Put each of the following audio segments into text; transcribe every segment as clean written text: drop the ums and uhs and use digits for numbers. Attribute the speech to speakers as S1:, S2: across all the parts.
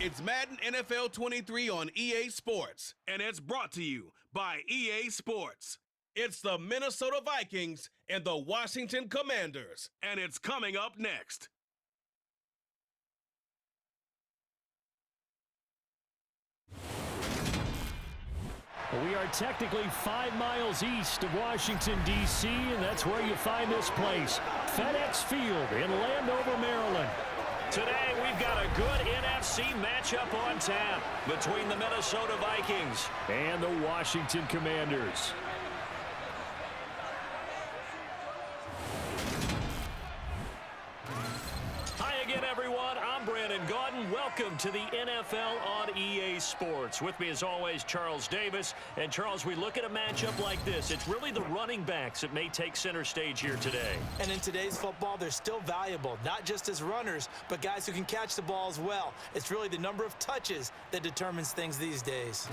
S1: It's Madden NFL 23 on EA Sports, and it's brought to you by EA Sports. It's the Minnesota Vikings and the Washington Commanders, and it's coming up next.
S2: We are technically 5 miles east of Washington, D.C., and that's where you find this place, FedEx Field in Landover, Maryland.
S3: Today, we've got a good NFC matchup on tap between the Minnesota Vikings
S2: and the Washington Commanders.
S3: Hi again, everyone. I'm Brandon Gaudin. Welcome to the NFL on EA Sports. With me, as always, Charles Davis. And, Charles, we look at a matchup like this. It's really the running backs that may take center stage here today.
S4: And in today's football, they're still valuable, not just as runners, but guys who can catch the ball as well. It's really the number of touches that determines things these days.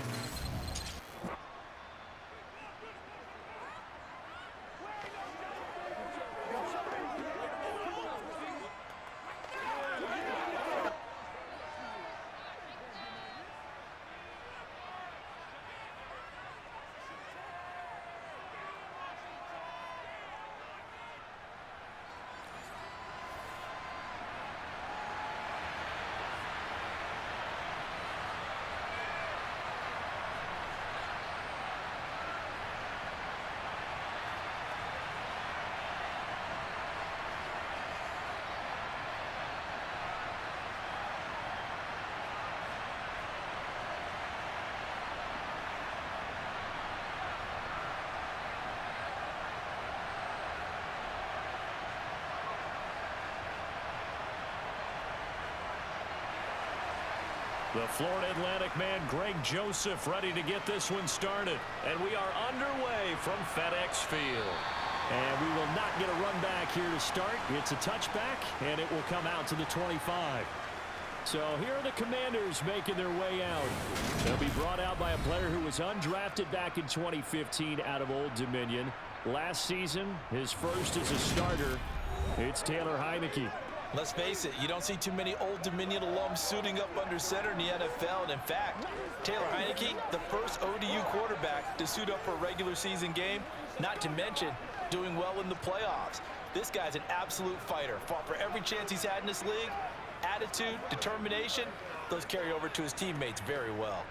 S3: The Florida Atlantic man, Greg Joseph, ready to get this one started. And we are underway from FedEx Field.
S2: And we will not get a run back here to start. It's a touchback, and it will come out to the 25. So here are the Commanders making their way out. They'll be brought out by a player who was undrafted back in 2015 out of Old Dominion. Last season, his first as a starter, it's Taylor Heineke.
S4: Let's face it, you don't see too many Old Dominion alums suiting up under center in the NFL. And in fact, Taylor Heineke, the first ODU quarterback to suit up for a regular season game, not to mention doing well in the playoffs. This guy's an absolute fighter. Fought for every chance he's had in this league. Attitude, determination, those carry over to his teammates very well.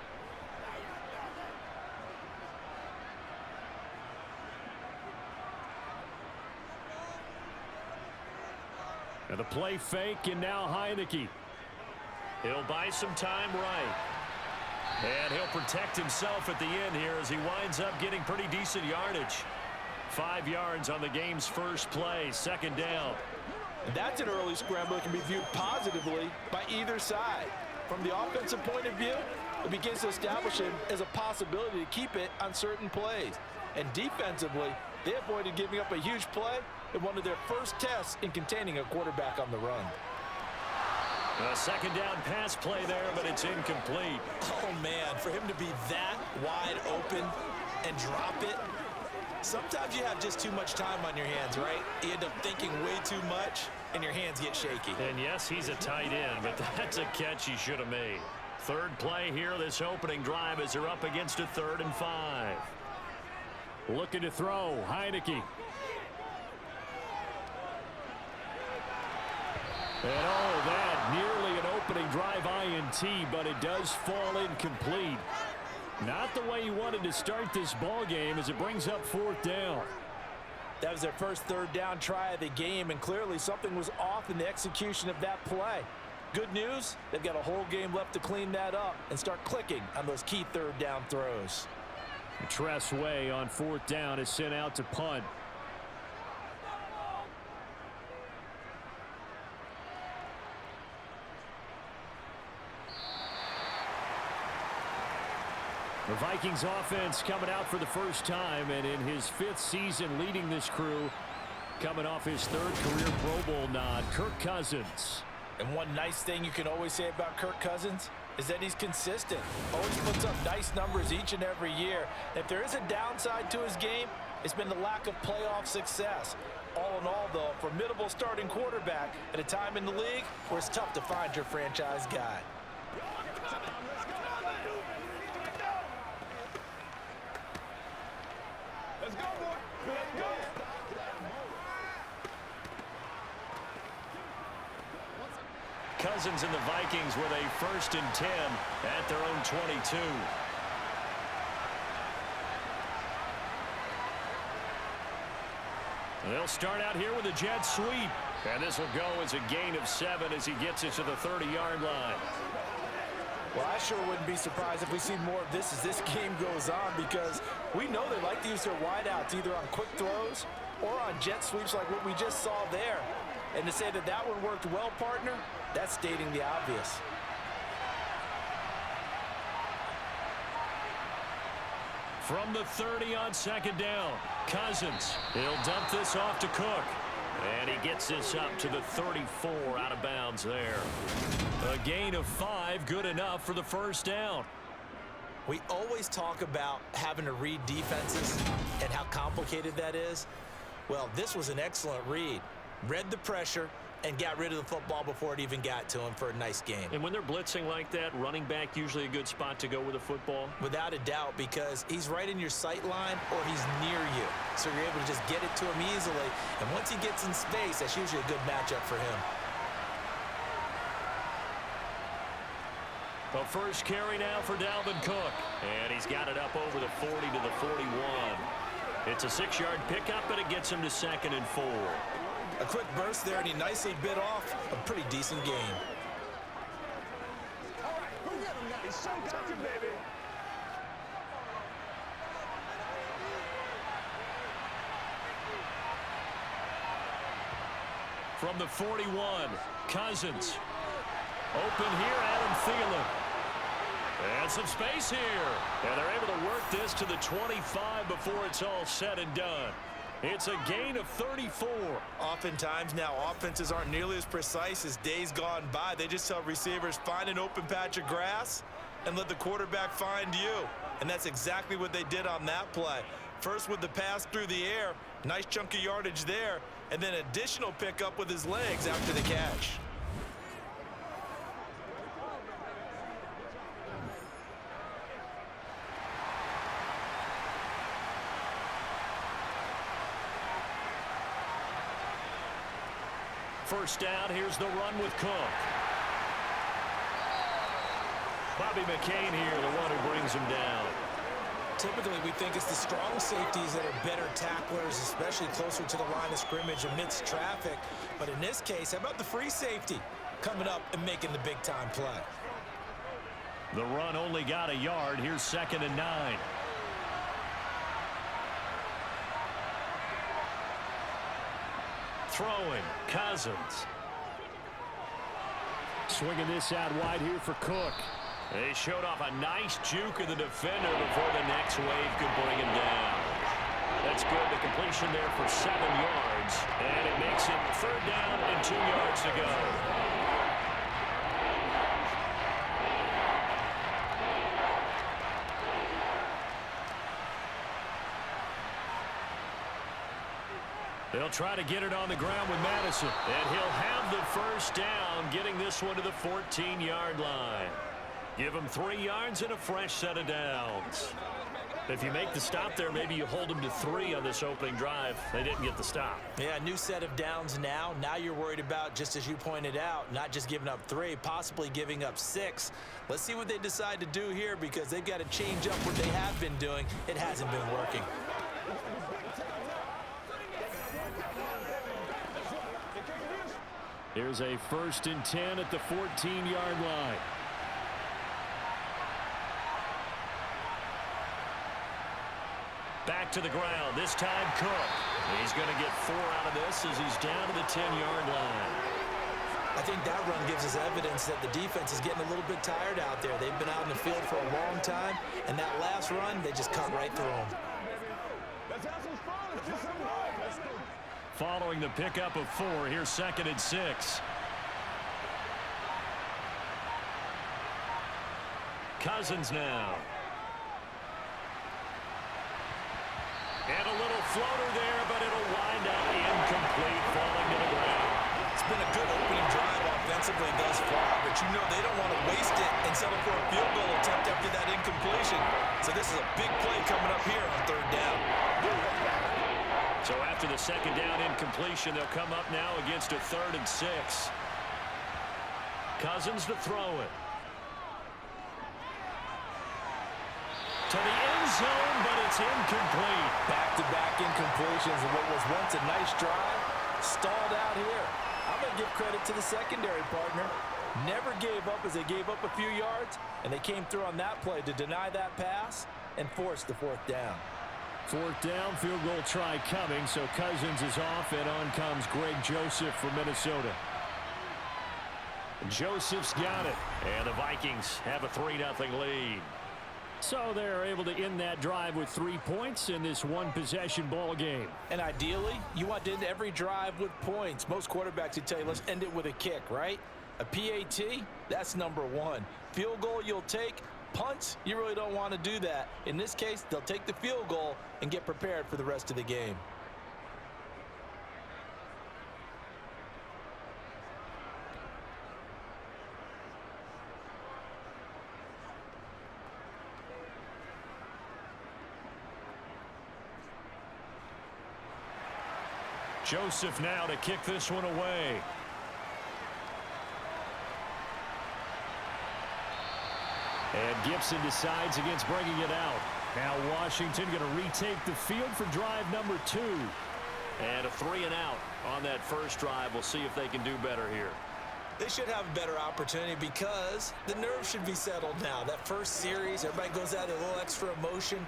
S2: And the play fake, and now Heineke.
S3: He'll buy some time right. And he'll protect himself at the end here as he winds up getting pretty decent yardage. 5 yards on the game's first play, second down.
S4: And that's an early scramble that can be viewed positively by either side. From the offensive point of view, it begins to establish him as a possibility to keep it on certain plays. And defensively, they avoided giving up a huge play in one of their first tests in containing a quarterback on the run.
S3: A second down pass play there, but it's incomplete.
S4: Oh, man, for him to be that wide open and drop it, sometimes you have just too much time on your hands, right? You end up thinking way too much, and your hands get shaky.
S3: And, yes, he's a tight end, but that's a catch he should have made. Third play here, this opening drive, as they're up against a 3rd and 5.
S2: Looking to throw, Heineke. And oh, that nearly an opening drive INT, but it does fall incomplete. Not the way you wanted to start this ball game as it brings up 4th down.
S4: That was their first 3rd down try of the game, and clearly something was off in the execution of that play. Good news, they've got a whole game left to clean that up and start clicking on those key 3rd down throws.
S2: Tress Way on 4th down is sent out to punt. The Vikings offense coming out for the first time, and in his 5th season leading this crew, coming off his 3rd career Pro Bowl nod, Kirk Cousins.
S4: And one nice thing you can always say about Kirk Cousins is that he's consistent. Always puts up nice numbers each and every year. If there is a downside to his game, it's been the lack of playoff success. All in all, though, a formidable starting quarterback at a time in the league where it's tough to find your franchise guy.
S5: Let's go, boy. Let's go.
S3: Cousins and the Vikings with a 1st and 10 at their own 22. They'll start out here with a jet sweep. And this will go as a gain of 7 as he gets it to the 30-yard line.
S4: Well, I sure wouldn't be surprised if we see more of this as this game goes on, because we know they like to use their wideouts either on quick throws or on jet sweeps like what we just saw there. And to say that that one worked well, partner, that's stating the obvious.
S3: From the 30 on 2nd down, Cousins. He'll dump this off to Cook. And he gets this up to the 34 out of bounds there. A gain of 5, good enough for the 1st down.
S4: We always talk about having to read defenses and how complicated that is. Well, this was an excellent read. Read the pressure and got rid of the football before it even got to him for a nice game.
S3: And when they're blitzing like that, running back usually a good spot to go with the football?
S4: Without a doubt, because he's right in your sight line or he's near you. So you're able to just get it to him easily. And once he gets in space, that's usually a good matchup for him.
S3: The first carry now for Dalvin Cook. And he's got it up over the 40 to the 41. It's a 6-yard pickup, but it gets him to 2nd and 4.
S4: A quick burst there, and he nicely bit off a pretty decent game.
S5: All right, who get him now? It's showtime, baby.
S3: From the 41, Cousins. Open here, Adam Thielen. And some space here. And they're able to work this to the 25 before it's all said and done. It's a gain of 34.
S4: Oftentimes now, offenses aren't nearly as precise as days gone by. They just tell receivers, find an open patch of grass and let the quarterback find you. And that's exactly what they did on that play. First with the pass through the air, nice chunk of yardage there, and then additional pickup with his legs after the catch.
S3: First down, here's the run with Cook. Bobby McCain here, the one who brings him down.
S4: Typically, we think it's the strong safeties that are better tacklers, especially closer to the line of scrimmage amidst traffic. But in this case, how about the free safety coming up and making the big-time play?
S3: The run only got a yard. Here's 2nd and 9. Throwing, Cousins. Swinging this out wide here for Cook. They showed off a nice juke of the defender before the next wave could bring him down. That's good. The completion there for 7 yards. And it makes it 3rd down and 2 yards to go. They'll try to get it on the ground with Madison. And he'll have the 1st down, getting this one to the 14-yard line. Give him 3 yards and a fresh set of downs. If you make the stop there, maybe you hold them to 3 on this opening drive. They didn't get the stop.
S4: Yeah, new set of downs now. Now you're worried about, just as you pointed out, not just giving up 3, possibly giving up 6. Let's see what they decide to do here, because they've got to change up what they have been doing. It hasn't been working.
S3: Here's a 1st and 10 at the 14-yard line. Back to the ground. This time Cook. He's going to get 4 out of this as he's down to the 10-yard line.
S4: I think that run gives us evidence that the defense is getting a little bit tired out there. They've been out in the field for a long time, and that last run, they just cut right through them.
S3: Following the pickup of 4, here's 2nd and 6. Cousins now. And a little floater there, but it'll wind up incomplete, falling to the ground.
S4: It's been a good opening drive offensively thus far, but you know they don't want to waste it and settle for a field goal attempt after that incompletion. So this is a big play coming up here on third down.
S3: So after the second down incompletion, they'll come up now against a 3rd and 6. Cousins to throw it. To the end zone, but it's incomplete.
S4: Back-to-back incompletions of what was once a nice drive. Stalled out here. I'm going to give credit to the secondary partner. Never gave up as they gave up a few yards, and they came through on that play to deny that pass and force the 4th down.
S2: 4th down, field goal try coming, so Cousins is off, and on comes Greg Joseph for Minnesota. Joseph's got it, and the Vikings have a 3-0 lead. So they're able to end that drive with 3 points in this one-possession ball game.
S4: And ideally, you want to end every drive with points. Most quarterbacks would tell you, let's end it with a kick, right? A PAT, that's number 1. Field goal you'll take. Punts, you really don't want to do that. In this case, they'll take the field goal and get prepared for the rest of the game.
S2: Joseph now to kick this one away. And Gibson decides against bringing it out. Now Washington going to retake the field for drive number 2.
S3: And a 3-and-out on that first drive. We'll see if they can do better here.
S4: They should have a better opportunity because the nerves should be settled now. That first series, everybody goes out with a little extra emotion.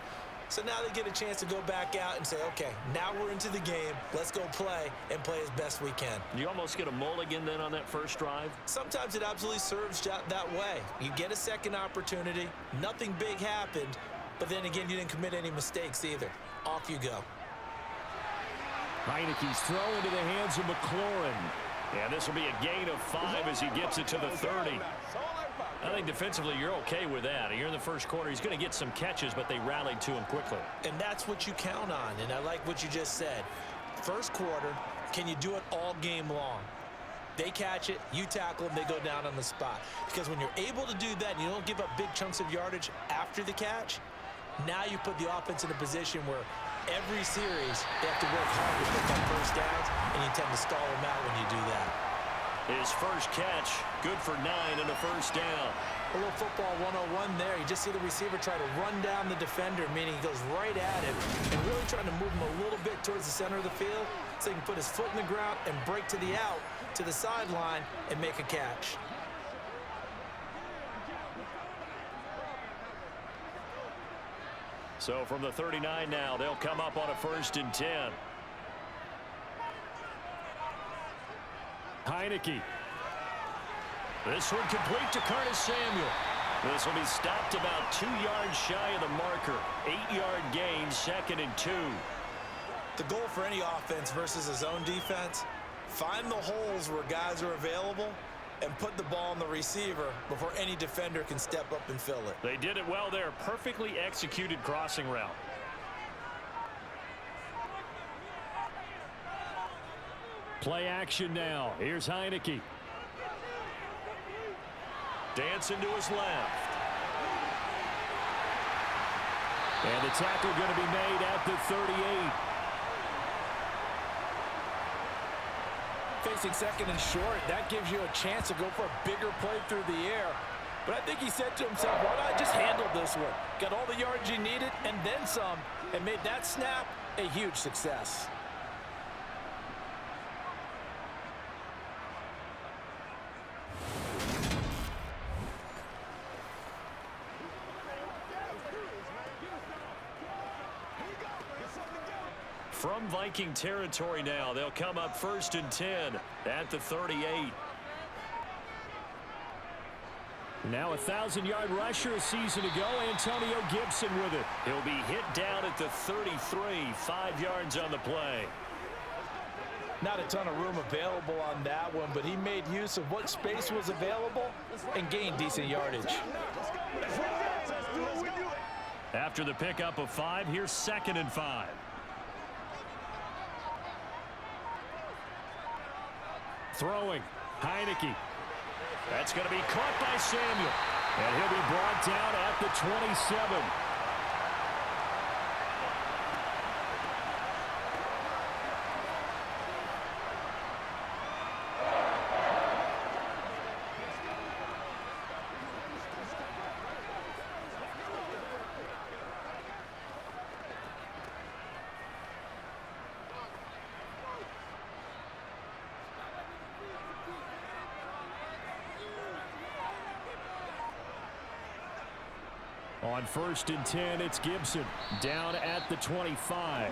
S4: So now they get a chance to go back out and say, okay, now we're into the game. Let's go play and play as best we can.
S3: You almost get a mulligan then on that first drive?
S4: Sometimes it absolutely serves that way. You get a second opportunity. Nothing big happened. But then again, you didn't commit any mistakes either. Off you go.
S2: Heineke's throw into the hands of McLaurin.
S3: And this will be a gain of 5 as he gets it to the 30. I think defensively you're okay with that. You're in the first quarter. He's going to get some catches, but they rallied to him quickly.
S4: And that's what you count on, and I like what you just said. First quarter, can you do it all game long? They catch it, you tackle them, they go down on the spot. Because when you're able to do that and you don't give up big chunks of yardage after the catch, now you put the offense in a position where every series they have to work hard to pick up first downs, and you tend to stall them out when you do that.
S3: His first catch, good for 9 and a first down.
S4: A little football 101 there. You just see the receiver try to run down the defender, meaning he goes right at him and really trying to move him a little bit towards the center of the field so he can put his foot in the ground and break to the out, to the sideline, and make a catch.
S3: So from the 39 now, they'll come up on a 1st and 10.
S2: Heineke.
S3: This one complete to Curtis Samuel. This will be stopped about 2 yards shy of the marker. 8-yard gain, 2nd and 2.
S4: The goal for any offense versus his own defense, find the holes where guys are available and put the ball on the receiver before any defender can step up and fill it.
S3: They did it well there. Perfectly executed crossing route.
S2: Play action now. Here's Heineke.
S3: Dancing to his left.
S2: And the tackle going to be made at the 38.
S4: Facing 2nd and short, that gives you a chance to go for a bigger play through the air. But I think he said to himself, why not just handle this one? Got all the yards you needed and then some, and made that snap a huge success.
S3: From Viking territory now, they'll come up 1st and 10 at the 38.
S2: Now a 1,000-yard rusher a season ago, Antonio Gibson with it.
S3: He'll be hit down at the 33, 5 yards on the play.
S4: Not a ton of room available on that one, but he made use of what space was available and gained decent yardage.
S2: After the pickup of 5, here's 2nd and 5. Throwing, Heineke.
S3: That's going to be caught by Samuel.
S2: And he'll be brought down at the 27. On 1st and 10, it's Gibson down at the 25.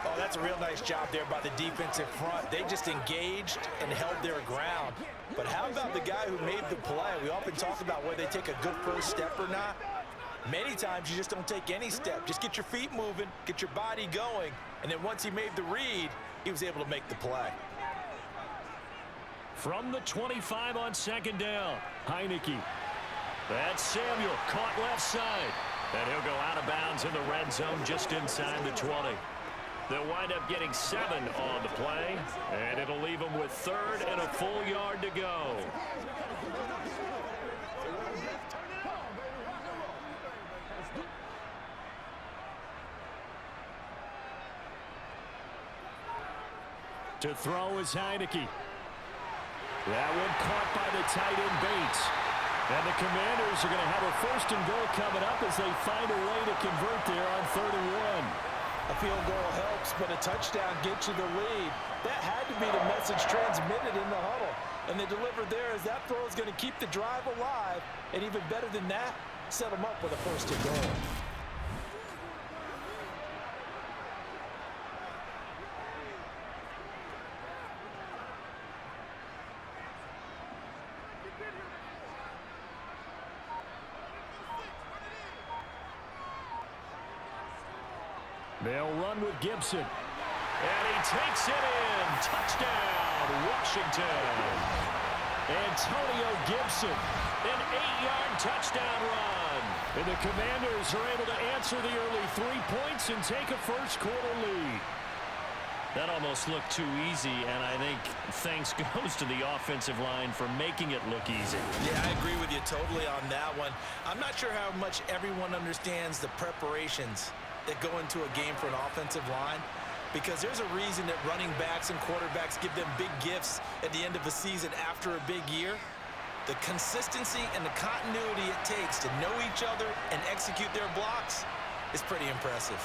S4: Oh, that's a real nice job there by the defensive front. They just engaged and held their ground. But how about the guy who made the play? We often talk about whether they take a good first step or not. Many times you just don't take any step. Just get your feet moving, get your body going, and then once he made the read, he was able to make the play.
S2: From the 25 on 2nd down, Heineke. That's Samuel, caught left side. And he'll go out of bounds in the red zone just inside the 20. They'll wind up getting 7 on the play, and it'll leave them with 3rd and a full yard to go. To throw is Heineke. That one caught by the tight end Bates. And the Commanders are going to have a 1st and goal coming up as they find a way to convert there on 3rd and 1.
S4: A field goal helps, but a touchdown gets you the lead. That had to be the message transmitted in the huddle. And they delivered there as that throw is going to keep the drive alive. And even better than that, set them up with a 1st and goal.
S2: They'll run with Gibson. And he takes it in. Touchdown, Washington. Antonio Gibson, an 8-yard touchdown run. And the Commanders are able to answer the early 3 points and take a first-quarter lead.
S3: That almost looked too easy, and I think thanks goes to the offensive line for making it look easy.
S4: Yeah, I agree with you totally on that one. I'm not sure how much everyone understands the preparations that go into a game for an offensive line, because there's a reason that running backs and quarterbacks give them big gifts at the end of a season after a big year. The consistency and the continuity it takes to know each other and execute their blocks is pretty impressive.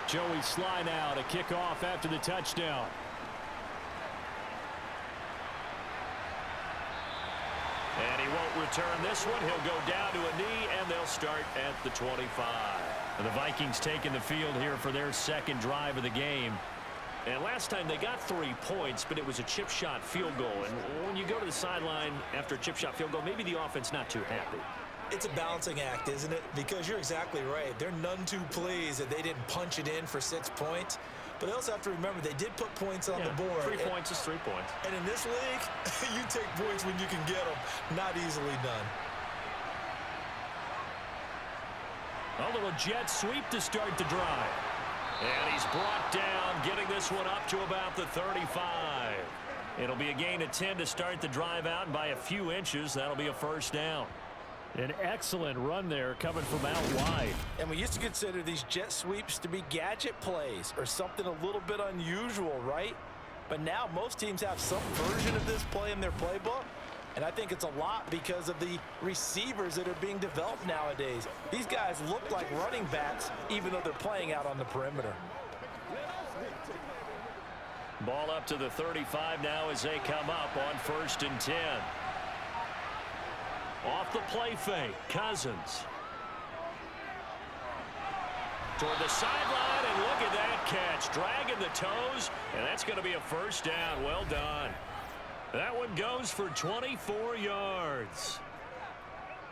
S2: Joey Sly now to kick off after the touchdown. And he won't return this one. He'll go down to a knee, and they'll start at the 25. And the Vikings taking the field here for their 2nd drive of the game. And last time they got 3 points, but it was a chip shot field goal. And when you go to the sideline after a chip shot field goal, maybe the offense not too happy.
S4: It's a balancing act, isn't it? Because you're exactly right. They're none too pleased that they didn't punch it in for 6 points. But they also have to remember they did put points on the board.
S3: 3 points is 3 points.
S4: And in this league, you take points when you can get them. Not easily done.
S2: A little jet sweep to start the drive. And he's brought down, getting this one up to about the 35. It'll be a gain of 10 to start the drive out, and by a few inches, that'll be a 1st down. An excellent run there coming from out wide.
S4: And we used to consider these jet sweeps to be gadget plays or something a little bit unusual, right? But now most teams have some version of this play in their playbook. And I think it's a lot because of the receivers that are being developed nowadays. These guys look like running backs even though they're playing out on the perimeter.
S2: Ball up to the 35 now as they come up on 1st and 10. Off the play fake, Cousins. Toward the sideline, and look at that catch. Dragging the toes, and that's going to be a 1st down. Well done. That one goes for 24 yards.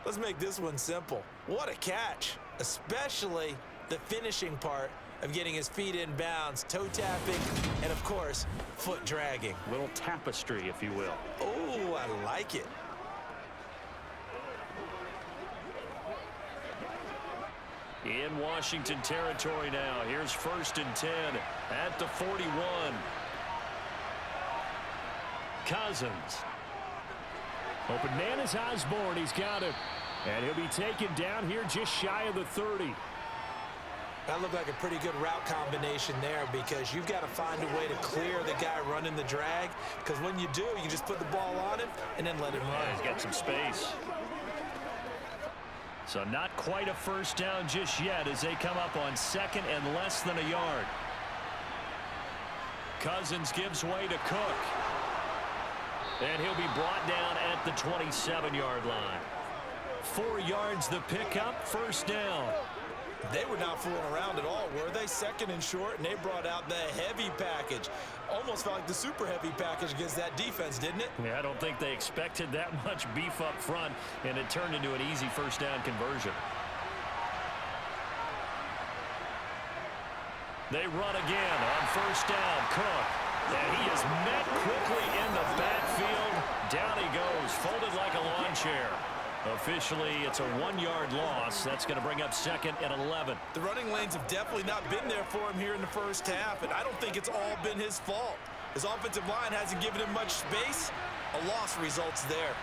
S4: Let's make this one simple. What a catch, especially the finishing part of getting his feet in bounds, toe tapping, and of course, foot dragging.
S3: Little tapestry, if you will.
S4: Oh, I like it.
S3: In Washington territory now. Here's 1st and 10 at the 41. Cousins.
S2: Open man is Osborne. He's got it. And he'll be taken down here just shy of the 30.
S4: That looked like a pretty good route combination there because you've got to find a way to clear the guy running the drag, because when you do, you just put the ball on him and then let him run.
S3: He's got some space. So not quite a first down just yet as they come up on 2nd and less than a yard. Cousins gives way to Cook. And he'll be brought down at the 27-yard line. 4 yards the pickup, 1st down.
S4: They were not fooling around at all, were they? 2nd and short, and they brought out the heavy package. Almost felt like the super heavy package against that defense, didn't it?
S3: Yeah, I don't think they expected that much beef up front, and it turned into an easy first down conversion. They run again on 1st down. Cook. And he is met quickly in the backfield. Down he goes, folded like a lawn chair. Officially, it's a 1-yard loss. That's going to bring up 2nd and 11.
S4: The running lanes have definitely not been there for him here in the first half, and I don't think it's all been his fault. His offensive line hasn't given him much space. A loss results there.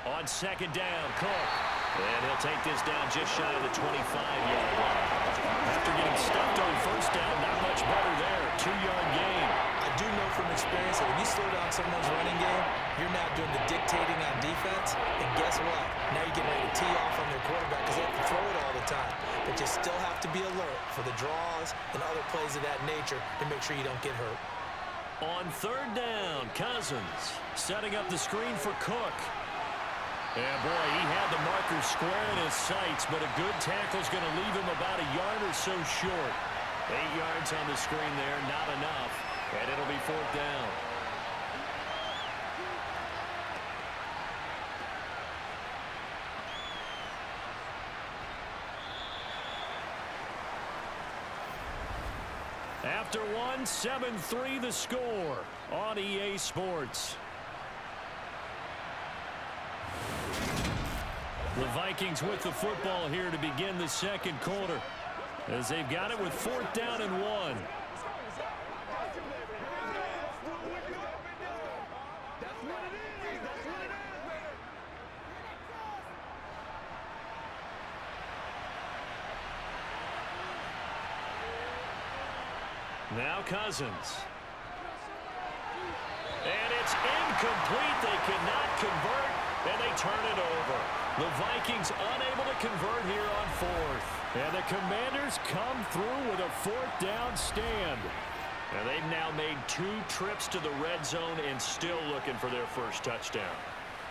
S3: On 2nd down, Cook. And he'll take this down just shy of the 25-yard line. After getting stuffed on 1st down, not much better there. 2-yard gain.
S4: I do know from experience that when you slow down someone's running game, you're not doing the dictating on defense. And guess what? Now you're getting ready to tee off on their quarterback because they have to throw it all the time. But you still have to be alert for the draws and other plays of that nature to make sure you don't get hurt.
S3: On 3rd down, Cousins setting up the screen for Cook. And boy, he had the marker square in his sights, but a good tackle is going to leave him about a yard or so short. 8 yards on the screen there, not enough, and it'll be 4th down. After one, 7-3 the score on EA Sports. The Vikings with the football here to begin the 2nd quarter as they've got it with 4th down and 1. Now Cousins. And it's incomplete. They cannot convert, and they turn it over. The Vikings unable to convert here on 4th. And the Commanders come through with a 4th down stand. And they've now made 2 trips to the red zone and still looking for their first touchdown.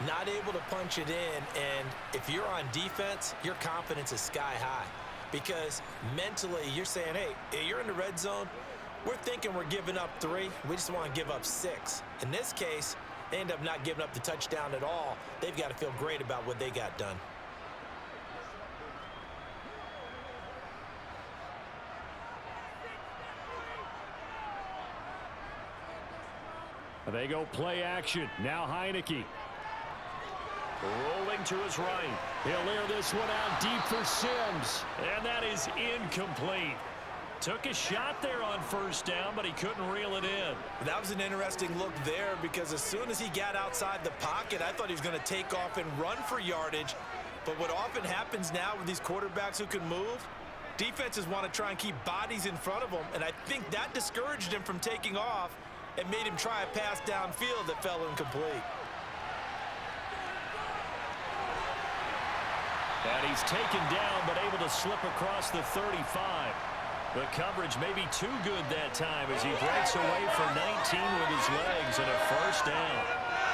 S4: Not able to punch it in, and if you're on defense, your confidence is sky high. Because mentally, you're saying, hey, you're in the red zone. We're thinking we're giving up 3. We just want to give up 6. In this case, they end up not giving up the touchdown at all. They've got to feel great about what they got done.
S2: They go play action. Now Heineke.
S3: Rolling to his right.
S2: He'll air this one out deep for Sims.
S3: And that is incomplete. Took a shot there on 1st down, but he couldn't reel it in.
S4: That was an interesting look there because as soon as he got outside the pocket, I thought he was going to take off and run for yardage. But what often happens now with these quarterbacks who can move, defenses want to try and keep bodies in front of them, and I think that discouraged him from taking off and made him try a pass downfield that fell incomplete.
S3: And he's taken down, but able to slip across the 35. The coverage may be too good that time as he breaks away for 19 with his legs and a 1st down.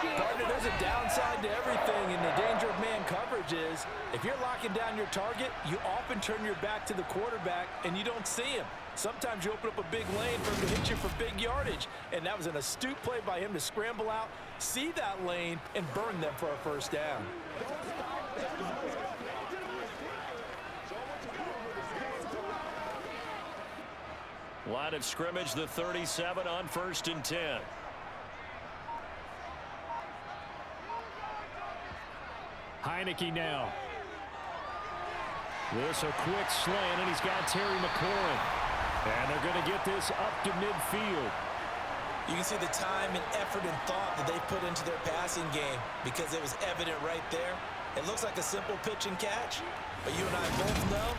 S4: Partner, there's a downside to everything, and the danger of man coverage is if you're locking down your target, you often turn your back to the quarterback and you don't see him. Sometimes you open up a big lane for him to hit you for big yardage, and that was an astute play by him to scramble out, see that lane, and burn them for a first down.
S3: Line of scrimmage, the 37 on 1st and 10.
S2: Heineke now. This a quick slant, and he's got Terry McLaurin. And they're going to get this up to midfield.
S4: You can see the time and effort and thought that they put into their passing game because it was evident right there. It looks like a simple pitch and catch, but you and I both know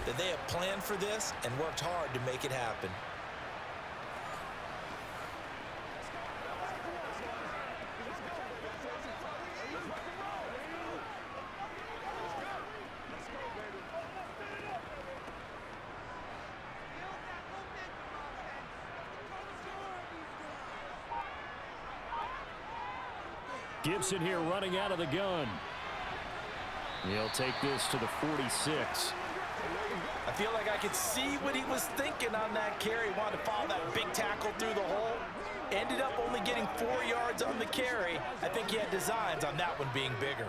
S4: that they have planned for this and worked hard to make it happen.
S2: Gibson here running out of the gun. He'll take this to the 46.
S4: I feel like I could see what he was thinking on that carry. Wanted to follow that big tackle through the hole. Ended up only getting 4 yards on the carry. I think he had designs on that one being bigger.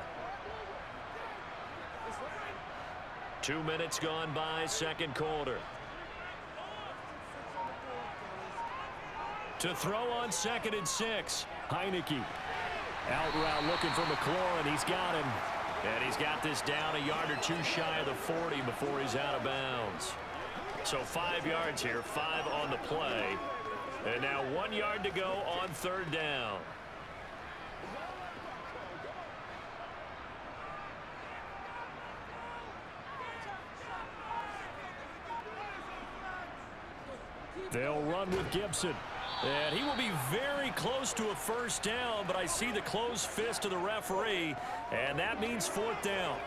S3: 2 minutes gone by, second quarter. To throw on 2nd and 6.
S2: Heineke. Out route looking for McLaurin. He's got him.
S3: And he's got this down a yard or two shy of the 40 before he's out of bounds. So 5 yards here, 5 on the play. And now 1 yard to go on 3rd down.
S2: They'll run with Gibson.
S3: And he will be very close to a first down, but I see the closed fist of the referee, and that means 4th down.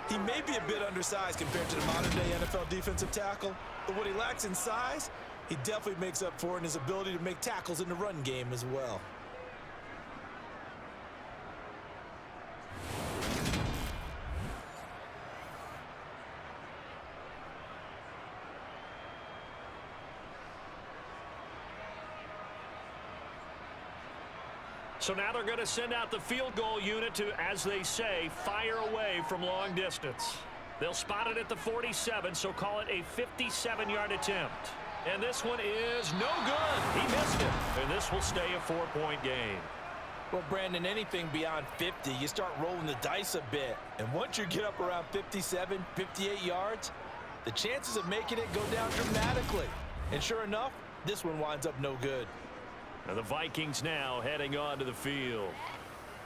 S4: He may be a bit undersized compared to the modern-day NFL defensive tackle, but what he lacks in size, he definitely makes up for in his ability to make tackles in the run game as well.
S3: So now they're going to send out the field goal unit to, as they say, fire away from long distance. They'll spot it at the 47, so call it a 57-yard attempt. And this one is no good. He missed it. And this will stay a 4-point game.
S4: Well, Brandon, anything beyond 50, you start rolling the dice a bit. And once you get up around 57, 58 yards, the chances of making it go down dramatically. And sure enough, this one winds up no good.
S3: And the Vikings now heading on to the field.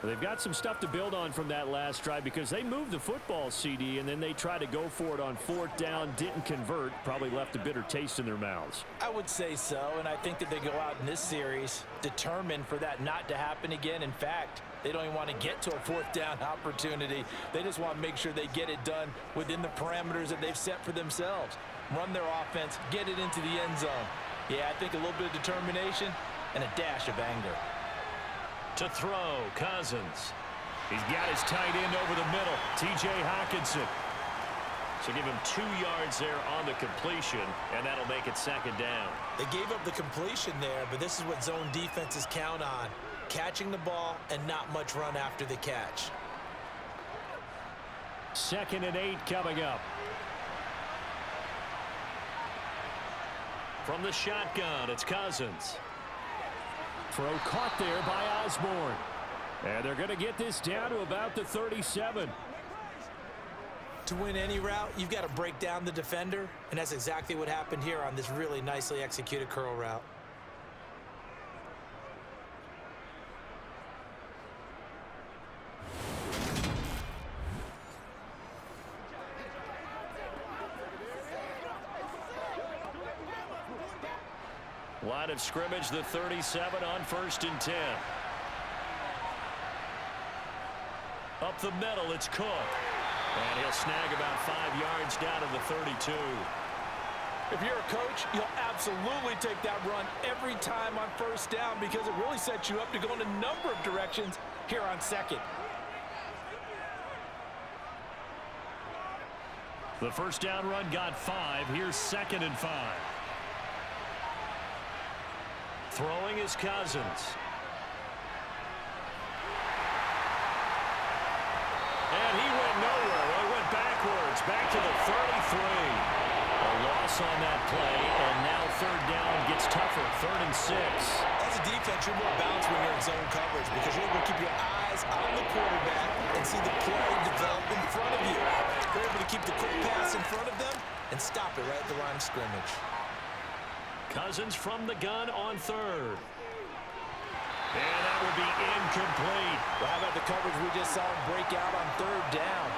S2: They've got some stuff to build on from that last drive because they moved the football, CD, and then they tried to go for it on 4th down, didn't convert, probably left a bitter taste in their mouths.
S4: I would say so, and I think that they go out in this series determined for that not to happen again. In fact, they don't even want to get to a 4th down opportunity. They just want to make sure they get it done within the parameters that they've set for themselves. Run their offense, get it into the end zone. Yeah, I think a little bit of determination and a dash of anger.
S3: To throw, Cousins. He's got his tight end over the middle, T.J. Hockenson. So give him 2 yards there on the completion, and that'll make it 2nd down.
S4: They gave up the completion there, but this is what zone defenses count on. Catching the ball and not much run after the catch.
S2: 2nd and 8 coming up.
S3: From the shotgun, it's Cousins.
S2: Throw caught there by Osborne. And they're going to get this down to about the 37.
S4: To win any route, you've got to break down the defender, and that's exactly what happened here on this really nicely executed curl route.
S3: Line of scrimmage, the 37 on 1st and 10. Up the middle, it's Cook. And he'll snag about 5 yards down to the 32.
S4: If you're a coach, you'll absolutely take that run every time on first down because it really sets you up to go in a number of directions here on second.
S2: The first down run got 5. Here's 2nd and 5.
S3: Throwing is Cousins. And he went nowhere. Well, he went backwards, back to the 33. A loss on that play, and now 3rd down gets tougher, 3rd and 6.
S4: As a defense, you're more balanced when you're in zone coverage because you're able to keep your eyes on the quarterback and see the play develop in front of you. You're able to keep the quick pass in front of them and stop it right at the line of scrimmage.
S3: Cousins from the gun on 3rd. And that will be incomplete.
S4: Well, how about the coverage we just saw him break out on 3rd down?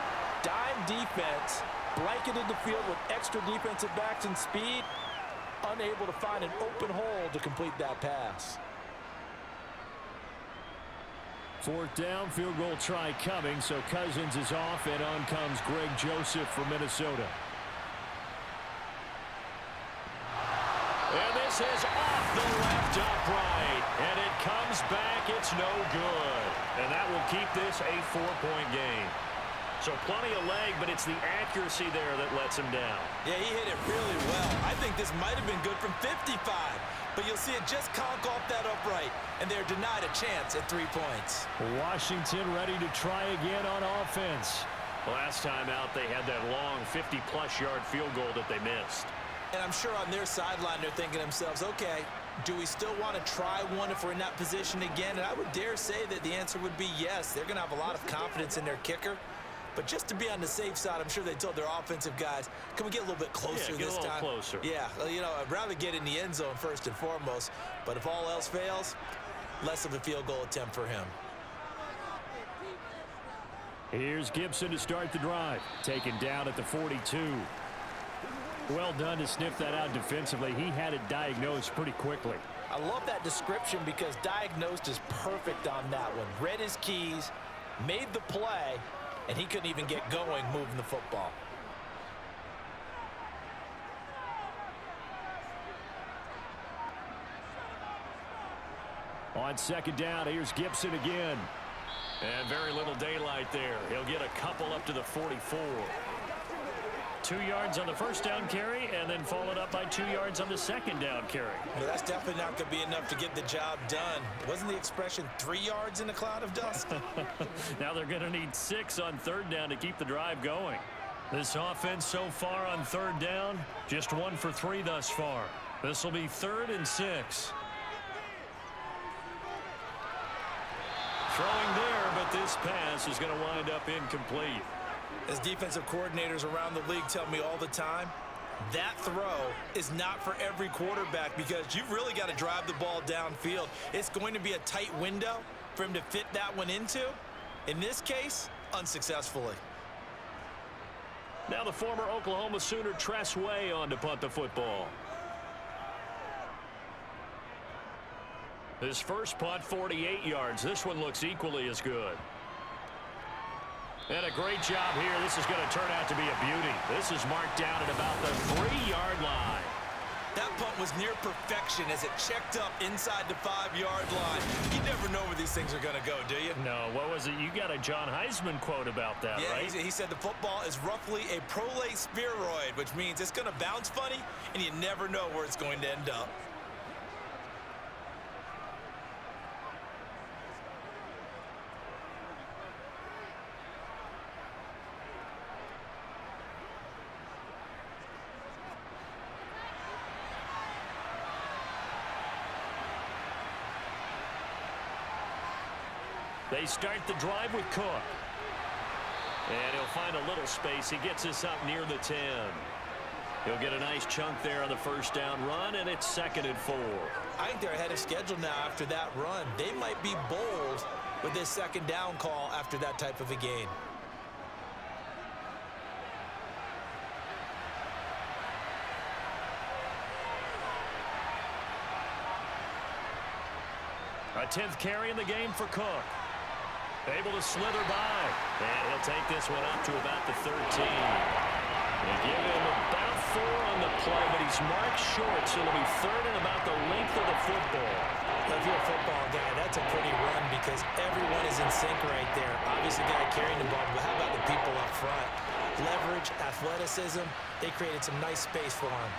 S4: Dime defense, blanketed the field with extra defensive backs and speed, unable to find an open hole to complete that pass.
S2: 4th down, field goal try coming, so Cousins is off, and on comes Greg Joseph from Minnesota.
S3: And this is off the left upright. And it comes back. It's no good. And that will keep this a 4-point game. So plenty of leg, but it's the accuracy there that lets him down.
S4: Yeah, he hit it really well. I think this might have been good from 55. But you'll see it just conk off that upright. And they're denied a chance at 3 points.
S2: Washington ready to try again on offense.
S3: Last time out, they had that long 50-plus yard field goal that they missed.
S4: And I'm sure on their sideline they're thinking to themselves, okay, do we still want to try one if we're in that position again? And I would dare say that the answer would be yes. They're going to have a lot of confidence in their kicker. But just to be on the safe side, I'm sure they told their offensive guys, can we get a little bit closer this time?
S3: Get a little closer.
S4: Yeah, well, you know, I'd rather get in the end zone first and foremost. But if all else fails, less of a field goal attempt for him.
S2: Here's Gibson to start the drive. Taken down at the 42. Well done to sniff that out defensively. He had it diagnosed pretty quickly.
S4: I love that description because diagnosed is perfect on that one. Read his keys, made the play, and he couldn't even get going moving the football.
S2: On 2nd down, here's Gibson again.
S3: And very little daylight there. He'll get a couple up to the 44.
S2: 2 yards on the first down carry, and then followed up by 2 yards on the 2nd down carry.
S4: Well, that's definitely not going to be enough to get the job done. Wasn't the expression 3 yards in a cloud of dust?
S2: Now they're going to need 6 on 3rd down to keep the drive going. This offense so far on 3rd down, just 1 for 3 thus far. This will be 3rd and 6. Throwing there, but this pass is going to wind up incomplete.
S4: As defensive coordinators around the league tell me all the time, that throw is not for every quarterback because you've really got to drive the ball downfield. It's going to be a tight window for him to fit that one into. In this case, unsuccessfully.
S3: Now the former Oklahoma Sooner Tress Way on to punt the football. His first punt, 48 yards. This one looks equally as good. And a great job here. This is going to turn out to be a beauty. This is marked down at about the 3-yard line.
S4: That punt was near perfection as it checked up inside the 5-yard line. You never know where these things are going to go, do you?
S2: No, what was it? You got a John Heisman quote about that,
S4: yeah,
S2: right?
S4: He said the football is roughly a prolate spheroid, which means it's going to bounce funny, and you never know where it's going to end up.
S3: They start the drive with Cook. And he'll find a little space. He gets us up near the 10. He'll get a nice chunk there on the first down run, and it's 2nd and 4.
S4: I think they're ahead of schedule now after that run. They might be bold with this 2nd down call after that type of a gain.
S3: A 10th carry in the game for Cook. Able to slither by. And he'll take this one up to about the 13. They give him about on the play, but he's marked short, so it'll be third and about the length of the football.
S4: Well, if you're a football guy, that's a pretty run because everyone is in sync right there. Obviously, the guy carrying the ball, but how about the people up front? Leverage, athleticism, they created some nice space for him.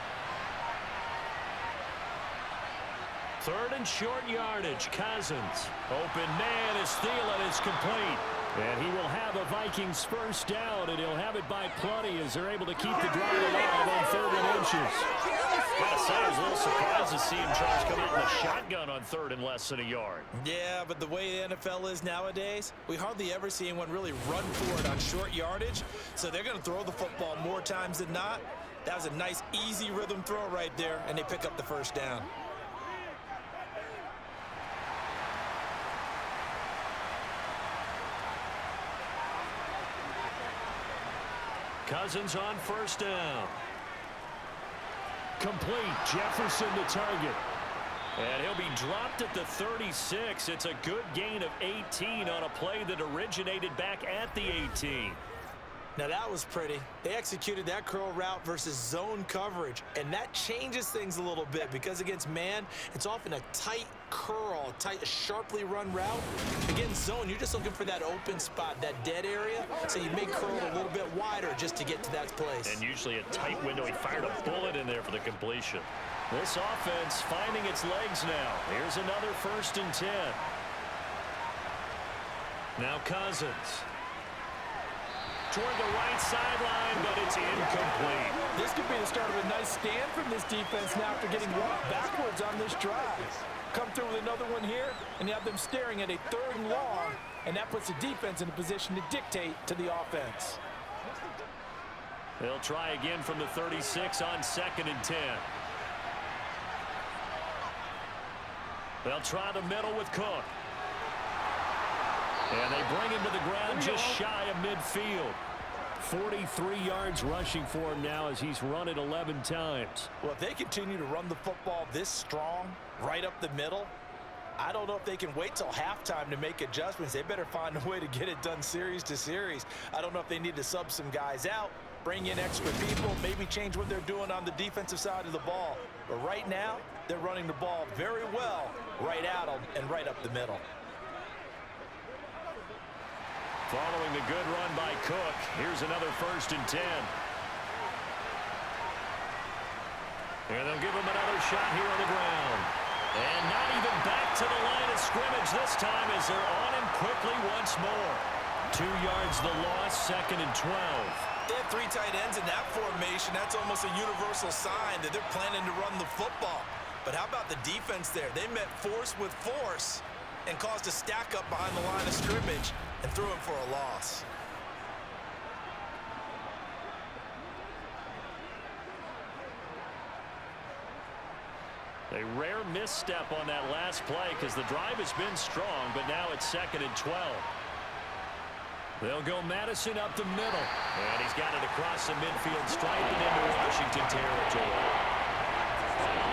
S3: Third and short yardage, Cousins. Open man is Thielen is complete.
S2: And he will have a Vikings first down, and he'll have it by plenty as they're able to keep the drive alive on 3rd and inches.
S3: Gotta say, I was a little surprised to see him try to come out in the shotgun on 3rd and less than a yard.
S4: Yeah, but the way the NFL is nowadays, we hardly ever see anyone really run for it on short yardage. So they're going to throw the football more times than not. That was a nice, easy rhythm throw right there, and they pick up the first down.
S3: Cousins on first down.
S2: Complete. Jefferson the target.
S3: And he'll be dropped at the 36. It's a good gain of 18 on a play that originated back at the 18.
S4: Now that was pretty. They executed that curl route versus zone coverage, and that changes things a little bit because against man, it's often a tight curl, a sharply run route. Against zone, you're just looking for that open spot, that dead area, so you may curl a little bit wider just to get to that place.
S3: And usually a tight window. He fired a bullet in there for the completion.
S2: This offense finding its legs now. Here's another 1st and 10.
S3: Now Cousins. Toward the right sideline, but it's incomplete.
S4: This could be the start of a nice stand from this defense now after getting walked backwards on this drive. Come through with another one here, and you have them staring at a 3rd and long, and that puts the defense in a position to dictate to the offense.
S3: They'll try again from the 36 on 2nd and 10. They'll try the middle with Cook. And they bring him to the ground just shy of midfield.
S2: 43 yards rushing for him now as he's run it 11 times.
S4: Well, if they continue to run the football this strong, right up the middle, I don't know if they can wait till halftime to make adjustments. They better find a way to get it done series to series. I don't know if they need to sub some guys out, bring in extra people, maybe change what they're doing on the defensive side of the ball. But right now, they're running the ball very well right at them and right up the middle.
S3: Following the good run by Cook, here's another 1st and 10. And they'll give him another shot here on the ground. And not even back to the line of scrimmage this time as they're on him quickly once more. 2 yards the loss, 2nd and 12.
S4: They have 3 tight ends in that formation. That's almost a universal sign that they're planning to run the football. But how about the defense there? They met force with force and caused a stack up behind the line of scrimmage and threw him for a loss.
S3: A rare misstep on that last play because the drive has been strong, but now it's 2nd and 12. They'll go Madison up the middle. And he's got it across the midfield stripe and into Washington territory.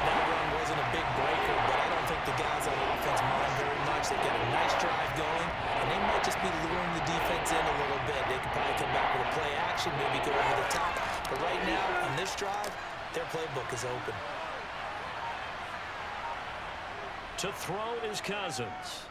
S4: That run wasn't a big breaker, but I don't think the guys on offense mind very much. They get a nice drive going, and they might just be luring the defense in a little bit. They could probably come back with a play action, maybe go over the top. But right now, on this drive, their playbook is open.
S3: To throw is Cousins.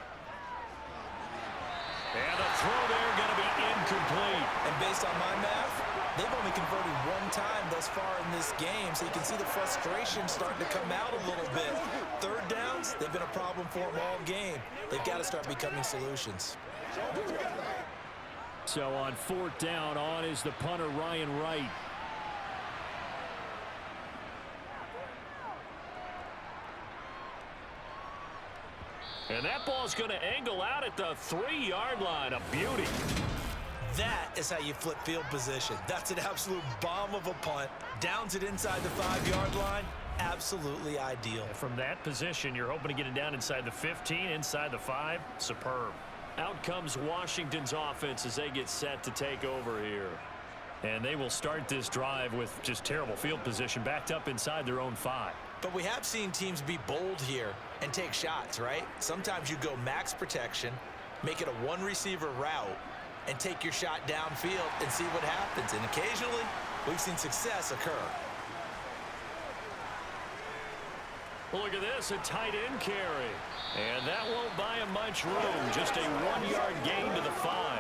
S3: And the throw there going to be incomplete.
S4: And based on my math, they've only converted 1 time thus far in this game, so you can see the frustration starting to come out a little bit. 3rd downs, they've been a problem for them all game. They've got to start becoming solutions.
S2: So on 4th down, on is the punter, Ryan Wright.
S3: And that ball's going to angle out at the 3-yard line. A beauty.
S4: That is how you flip field position. That's an absolute bomb of a punt. Downs it inside the 5-yard line. Absolutely ideal.
S3: From that position, you're hoping to get it down inside the 15, inside the 5. Superb. Out comes Washington's offense as they get set to take over here. And they will start this drive with just terrible field position, backed up inside their own 5.
S4: But we have seen teams be bold here and take shots, right? Sometimes you go max protection, make it a 1-receiver route, and take your shot downfield and see what happens. And occasionally, we've seen success occur.
S3: Look at this, a tight end carry. And that won't buy him much room. Just a 1-yard gain to the 5.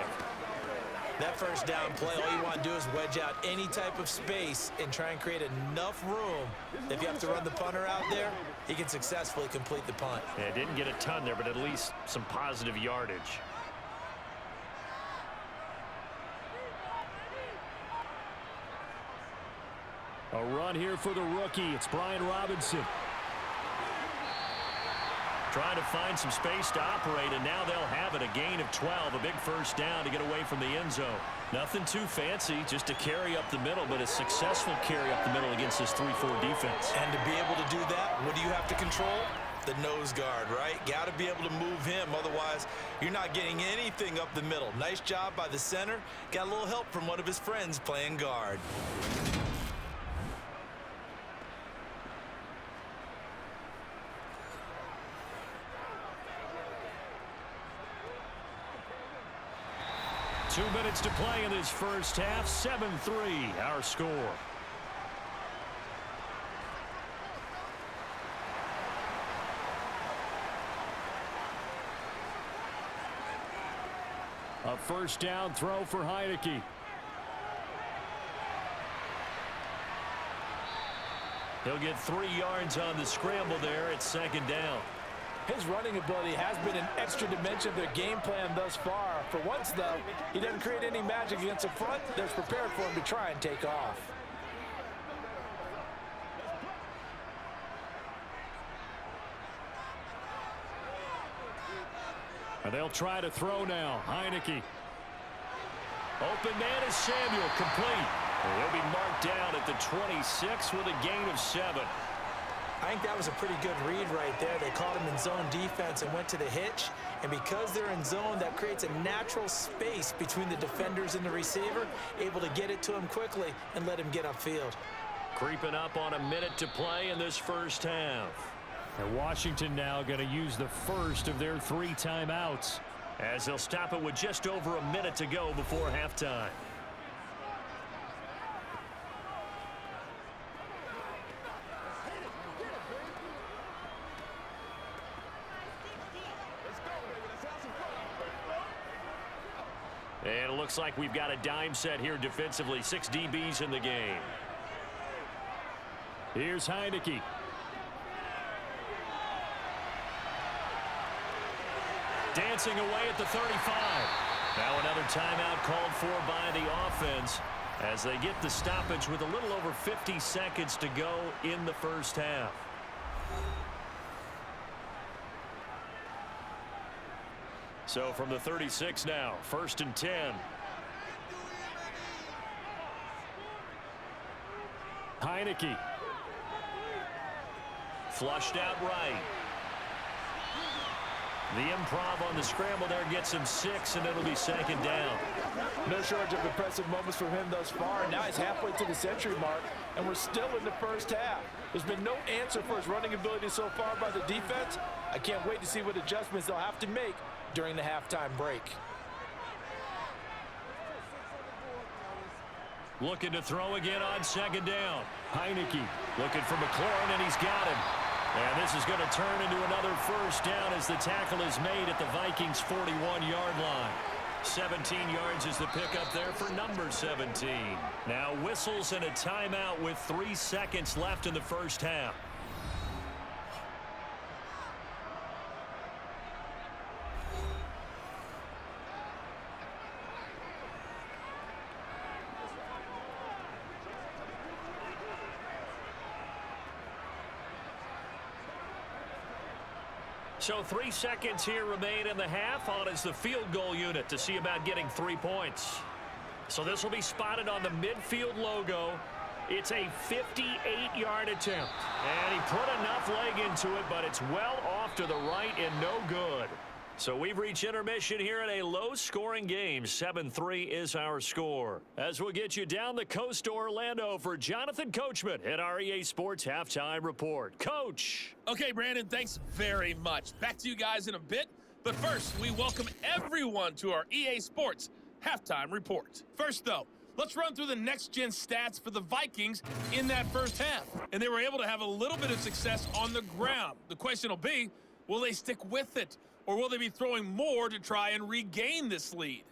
S4: That first down play, all you want to do is wedge out any type of space and try and create enough room. If you have to run the punter out there, he can successfully complete the punt.
S3: Yeah, didn't get a ton there, but at least some positive yardage.
S2: A run here for the rookie. It's Brian Robinson.
S3: Trying to find some space to operate, and now they'll have it. A gain of 12, a big first down to get away from the end zone. Nothing too fancy, just a carry up the middle, but a successful carry up the middle against this 3-4 defense.
S4: And to be able to do that, what do you have to control? The nose guard, right? Got to be able to move him, otherwise you're not getting anything up the middle. Nice job by the center. Got a little help from one of his friends playing guard.
S2: Two minutes to play in this first half. 7-3, our score. A first down throw for Heineke.
S3: He'll get 3 yards on the scramble there at second down.
S4: His running ability has been an extra dimension of their game plan thus far. For once, though, he doesn't create any magic against the front that's prepared for him to try and take off.
S2: And they'll try to throw now. Heineke. Open man is Samuel, complete. He'll be marked down at the 26 with a gain of 7.
S4: I think that was a pretty good read right there. They caught him in zone defense and went to the hitch. And because they're in zone, that creates a natural space between the defenders and the receiver, able to get it to him quickly and let him get upfield.
S3: Creeping up on a minute to play in this first half.
S2: And Washington now going to use the first of their 3 timeouts,
S3: as they'll stop it with just over a minute to go before halftime. And it looks like we've got a dime set here defensively. 6 DBs in the game.
S2: Here's Heineke.
S3: Dancing away at the 35. Now another timeout called for by the offense as they get the stoppage with a little over 50 seconds to go in the first half. So from the 36 now, 1st and 10.
S2: Heineke.
S3: Flushed out right. The improv on the scramble there gets him 6, and it'll be 2nd down.
S4: No shortage of impressive moments from him thus far. Now he's halfway to the century mark, and we're still in the first half. There's been no answer for his running ability so far by the defense. I can't wait to see what adjustments they'll have to make during the halftime break.
S3: Looking to throw again on 2nd down.
S2: Heineke.
S3: Looking for McLaurin, and he's got him. And this is going to turn into another first down as the tackle is made at the Vikings' 41-yard line. 17 yards is the pickup there for number 17. Now whistles and a timeout with 3 seconds left in the first half. So 3 seconds here remain in the half. On is the field goal unit to see about getting 3 points. So this will be spotted on the midfield logo. It's a 58-yard attempt. And he put enough leg into it, but it's well off to the right and no good. So we've reached intermission here in a low-scoring game. 7-3 is our score. As we'll get you down the coast to Orlando for Jonathan Coachman at our EA Sports Halftime Report. Coach.
S6: Okay, Brandon, thanks very much. Back to you guys in a bit. But first, we welcome everyone to our EA Sports Halftime Report. First, though, Let's run through the next-gen stats for the Vikings in that first half. And they were able to have a little bit of success on the ground. The question will be, will they stick with it? Or will they be throwing more to try and regain this lead?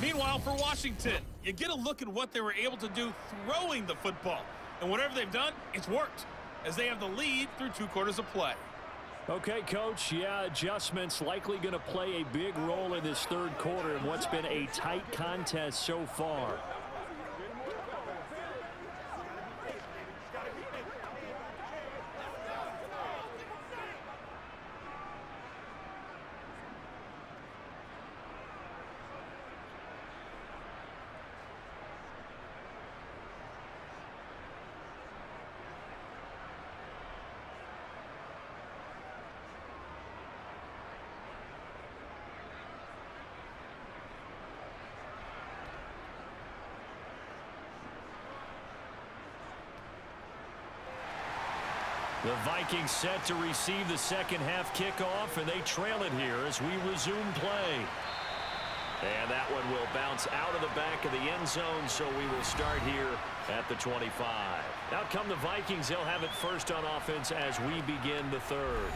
S6: Meanwhile, for Washington, you get a look at what they were able to do throwing the football. And whatever they've done, it's worked, as they have the lead through 2 quarters of play.
S2: Okay, Coach, yeah, adjustments likely going to play a big role in this third quarter in what's been a tight contest so far. The Vikings set to receive the second half kickoff, and they trail it here as we resume play. And that one will bounce out of the back of the end zone, so we will start here at the 25. Out come the Vikings. They'll have it first on offense as we begin the third.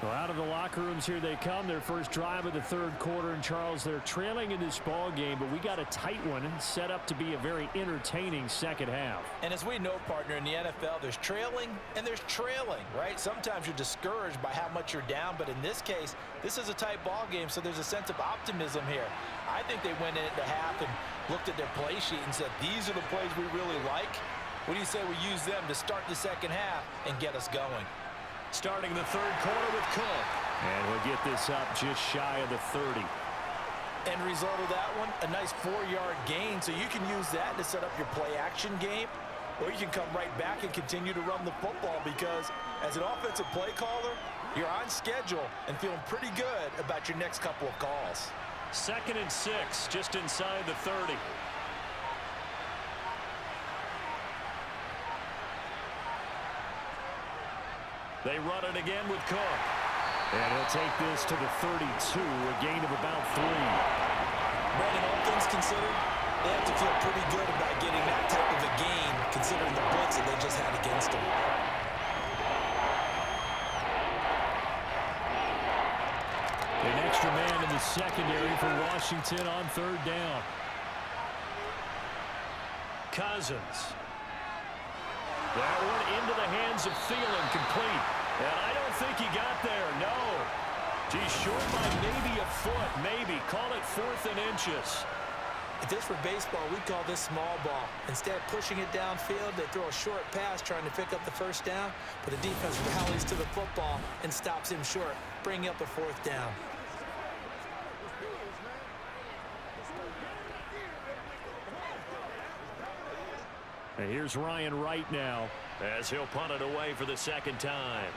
S2: Well, out of the locker rooms here they come. Their first drive of the third quarter. And, Charles, they're trailing in this ball game, but we got a tight one set up to be a very entertaining second half.
S4: And as we know, partner, in the NFL, there's trailing and there's trailing, right? Sometimes you're discouraged by how much you're down, but in this case, this is a tight ball game, so there's a sense of optimism here. I think they went into half and looked at their play sheet and said, these are the plays we really like. What do you say we use them to start the second half and get us going?
S2: Starting the third quarter with Cook. And we'll get this up just shy of the 30.
S4: End result of that one, a nice 4-yard gain. So you can use that to set up your play-action game, or you can come right back and continue to run the football because as an offensive play caller, you're on schedule and feeling pretty good about your next couple of calls.
S2: 2nd and 6, just inside the 30. They run it again with Cook. And he'll take this to the 32, a gain of about 3.
S4: Brandon, all things considered, they have to feel pretty good about getting that type of a gain considering the blitz that they just had against them.
S2: An extra man in the secondary for Washington on 3rd down. Cousins. That one into the hands of Thielen, complete. And I don't think he got there, no. He's short by maybe a foot, maybe. Call it 4th and inches.
S4: If this were baseball, we'd call this small ball. Instead of pushing it downfield, they throw a short pass trying to pick up the 1st down, but the defense rallies to the football and stops him short, bringing up a 4th down.
S2: And here's Ryan Wright now as he'll punt it away for the 2nd time.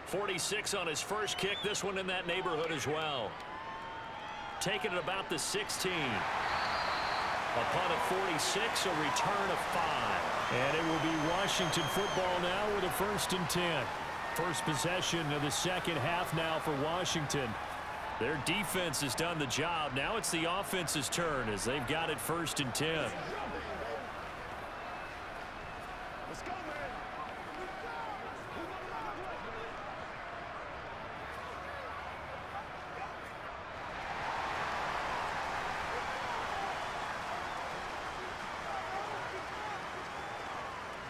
S2: 46 on his first kick. This one in that neighborhood as well. Taking it about the 16. A punt at 46, a return of 5. And it will be Washington football now with a 1st and 10. First possession of the second half now for Washington. Their defense has done the job. Now it's the offense's turn as they've got it 1st and 10.
S5: Let's go, man.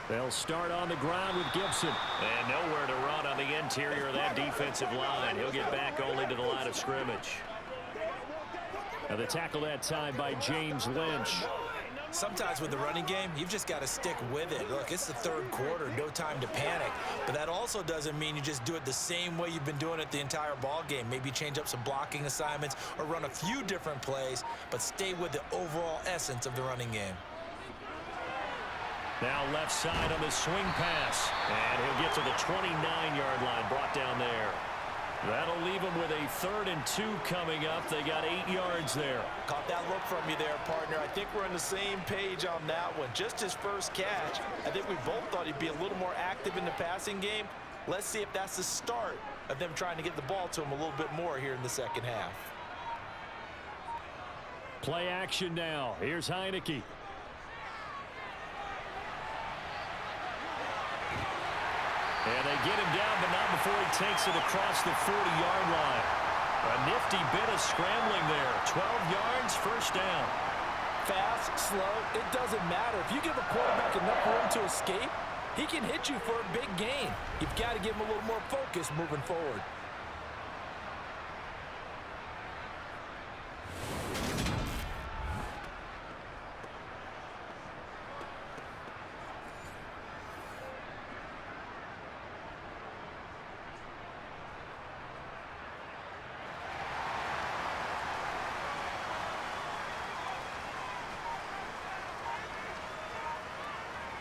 S2: They'll start on the ground with Gibson. And nowhere to run on the interior of that defensive line. He'll get back only to the line of scrimmage. Now the tackle that time by James Lynch.
S4: Sometimes with the running game, you've just got to stick with it. Look, it's the 3rd quarter, no time to panic. But that also doesn't mean you just do it the same way you've been doing it the entire ball game. Maybe change up some blocking assignments or run a few different plays, but stay with the overall essence of the running game.
S2: Now left side on the swing pass. And he'll get to the 29-yard line, brought down there. That'll leave him with a 3rd and 2 coming up. They got 8 yards there.
S4: Caught that look from you there, partner. I think we're on the same page on that one. Just his first catch. I think we both thought he'd be a little more active in the passing game. Let's see if that's the start of them trying to get the ball to him a little bit more here in the second half.
S2: Play action now. Here's Heineke. And they get him down, but not before he takes it across the 40-yard line. A nifty bit of scrambling there. 12 yards, first down.
S4: Fast, slow, it doesn't matter. If you give a quarterback enough room to escape, he can hit you for a big gain. You've got to give him a little more focus moving forward.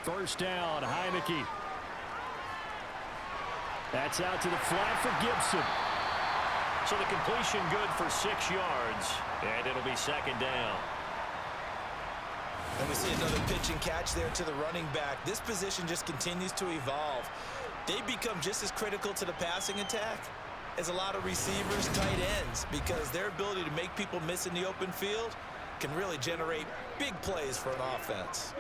S2: First down, Heineke. That's out to the flat for Gibson.
S3: So the completion good for 6 yards, and it'll be second down.
S4: And we see another pitch and catch there to the running back. This position just continues to evolve. They become just as critical to the passing attack as a lot of receivers, tight ends, because their ability to make people miss in the open field can really generate big plays for an offense.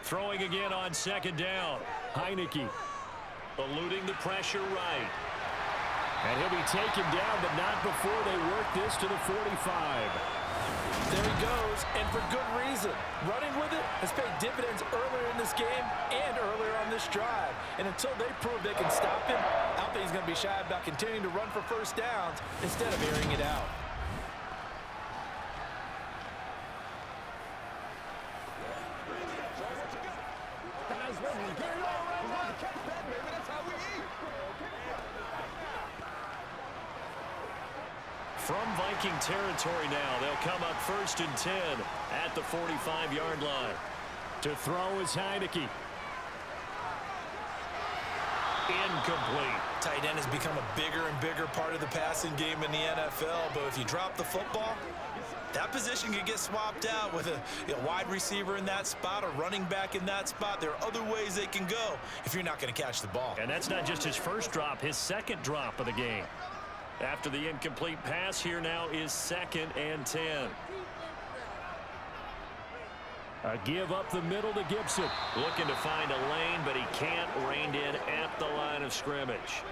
S3: Throwing again on second down.
S2: Heineke.
S3: Eluding the pressure right.
S2: And he'll be taken down, but not before they work this to the 45.
S4: There he goes, and for good reason. Running with it has paid dividends earlier in this game and earlier on this drive. And until they prove they can stop him, I don't think he's going to be shy about continuing to run for first downs instead of airing it out.
S3: From Viking territory now, they'll come up 1st and 10 at the 45-yard line.
S2: To throw is Heineke.
S3: Incomplete.
S4: Tight end has become a bigger and bigger part of the passing game in the NFL, but if you drop the football, that position can get swapped out with a wide receiver in that spot, a running back in that spot. There are other ways they can go if you're not going to catch the ball.
S3: And that's not just his first drop, his second drop of the game. After the incomplete pass, here now is 2nd and 10.
S2: A give up the middle to Gibson.
S3: Looking to find a lane, but he can't. Reined in at the line of scrimmage.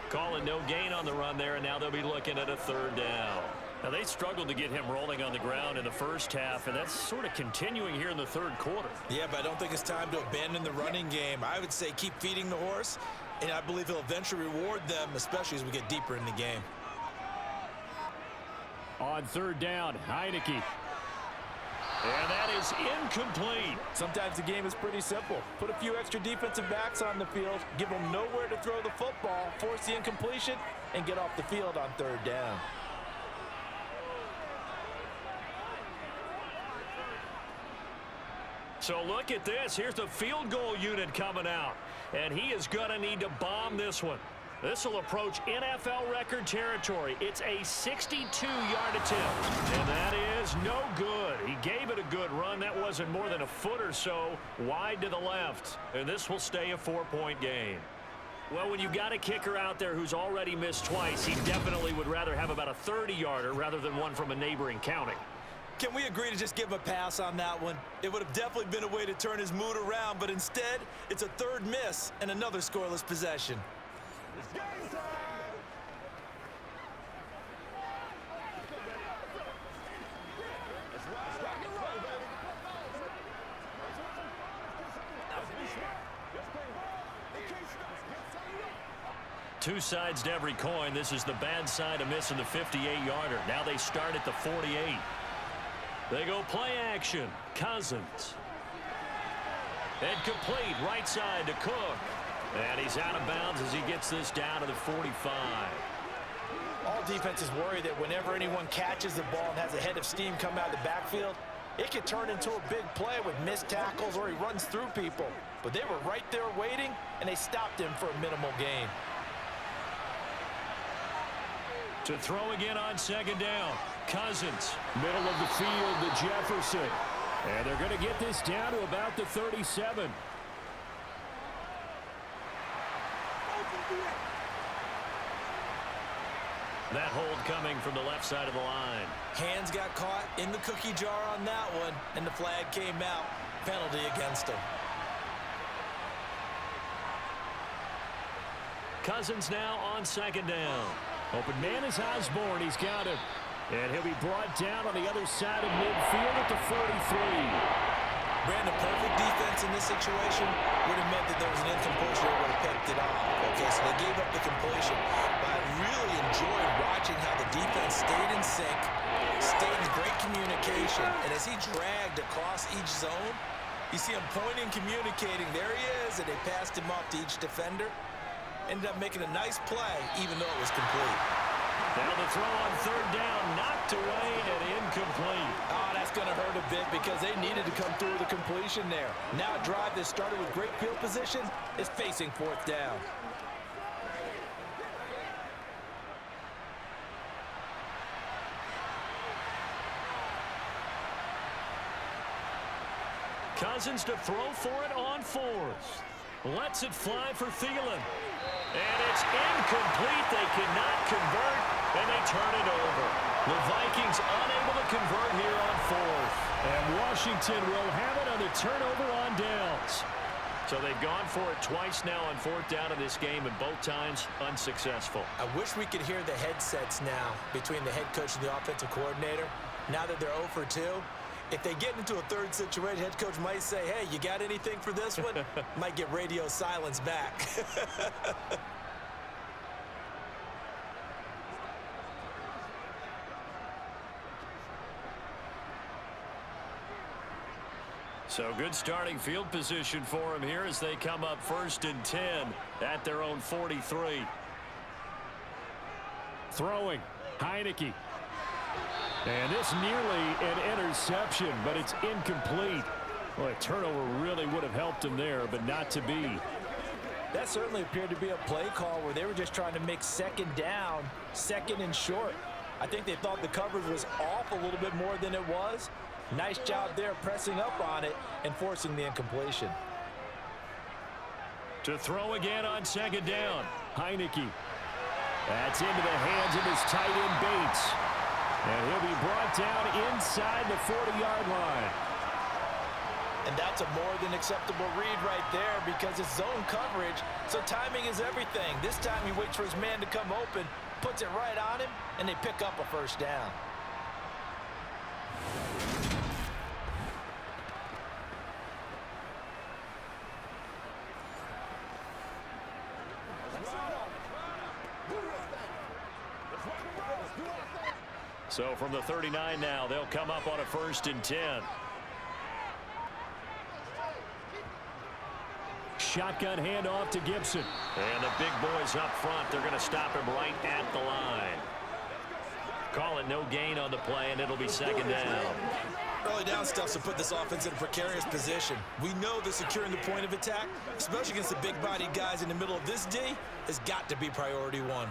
S3: Calling no gain on the run there, and now they'll be looking at a 3rd down. Now, they struggled to get him rolling on the ground in the first half, and that's sort of continuing here in the 3rd quarter.
S4: Yeah, but I don't think it's time to abandon the running game. I would say keep feeding the horse, and I believe he'll eventually reward them, especially as we get deeper in the game.
S2: On 3rd down, Heineke.
S3: And that is incomplete.
S4: Sometimes the game is pretty simple. Put a few extra defensive backs on the field, give them nowhere to throw the football, force the incompletion, and get off the field on 3rd down.
S3: So look at this. Here's the field goal unit coming out. And he is going to need to bomb this one. This will approach NFL record territory. It's a 62-yard attempt. And that is no good. He gave it a good run. That wasn't more than a foot or so wide to the left. And this will stay a 4-point game. Well, when you've got a kicker out there who's already missed twice, he definitely would rather have about a 30-yarder rather than one from a neighboring county.
S4: Can we agree to just give him a pass on that one? It would have definitely been a way to turn his mood around, but instead, it's a 3rd miss and another scoreless possession.
S5: It's game time. Let's rock and roll, baby.
S3: Two sides to every coin. This is the bad side of missing the 58-yarder. Now they start at the 48. They go play action. Cousins. And complete right side to Cook. And he's out of bounds as he gets this down to the 45.
S4: All defenses worry that whenever anyone catches the ball and has a head of steam come out of the backfield, it could turn into a big play with missed tackles or he runs through people. But they were right there waiting, and they stopped him for a minimal gain.
S3: To throw again on 2nd down. Cousins.
S2: Middle of the field to Jefferson. And they're going to get this down to about the 37.
S3: That hold coming from the left side of the line.
S4: Hands got caught in the cookie jar on that one, and the flag came out. Penalty against him.
S3: Cousins now on second down.
S2: Open man is Osborne. He's got him. And he'll be brought down on the other side of midfield at the 43.
S4: Brandon, perfect defense in this situation would have meant that there was an incompletion that would have picked it off. Okay, so they gave up the completion. But I really enjoyed watching how the defense stayed in sync, stayed in great communication, and as he dragged across each zone, you see him pointing, communicating. There he is, and they passed him off to each defender. Ended up making a nice play, even though it was complete.
S3: Now the throw on third down, knocked away and incomplete.
S4: Oh, that's going to hurt a bit because they needed to come through with a completion there. Now a drive that started with great field position is facing fourth down.
S3: Cousins to throw for it on fourth. Lets it fly for Thielen. And it's incomplete. They cannot convert, and they turn it over. The Vikings unable to convert here on fourth.
S2: And Washington will have it on the turnover on downs.
S3: So they've gone for it twice now on fourth down in this game, and both times unsuccessful.
S4: I wish we could hear the headsets now between the head coach and the offensive coordinator. Now that they're 0 for 2, if they get into a third situation, head coach might say, hey, you got anything for this one? Might get radio silence back.
S3: So good starting field position for them here as they come up 1st and 10 at their own 43.
S2: Throwing, Heineke. And this nearly an interception, but it's incomplete. Well, a turnover really would have helped him there, but not to be.
S4: That certainly appeared to be a play call where they were just trying to make second down, second and short. I think they thought the coverage was off a little bit more than it was. Nice job there pressing up on it and forcing the incompletion.
S3: To throw again on second down.
S2: Heineke. That's into the hands of his tight end Bates. And he'll be brought down inside the 40-yard line.
S4: And that's a more than acceptable read right there because it's zone coverage, so timing is everything. This time he waits for his man to come open, puts it right on him, and they pick up a first down.
S3: So from the 39 now, they'll come up on a 1st and 10.
S2: Shotgun handoff to Gibson.
S3: And the big boys up front, they're going to stop him right at the line. Call it no gain on the play, and it'll be second down.
S4: Early down stuff to put this offense in a precarious position. We know that securing the point of attack, especially against the big-bodied guys in the middle of this D, has got to be priority one.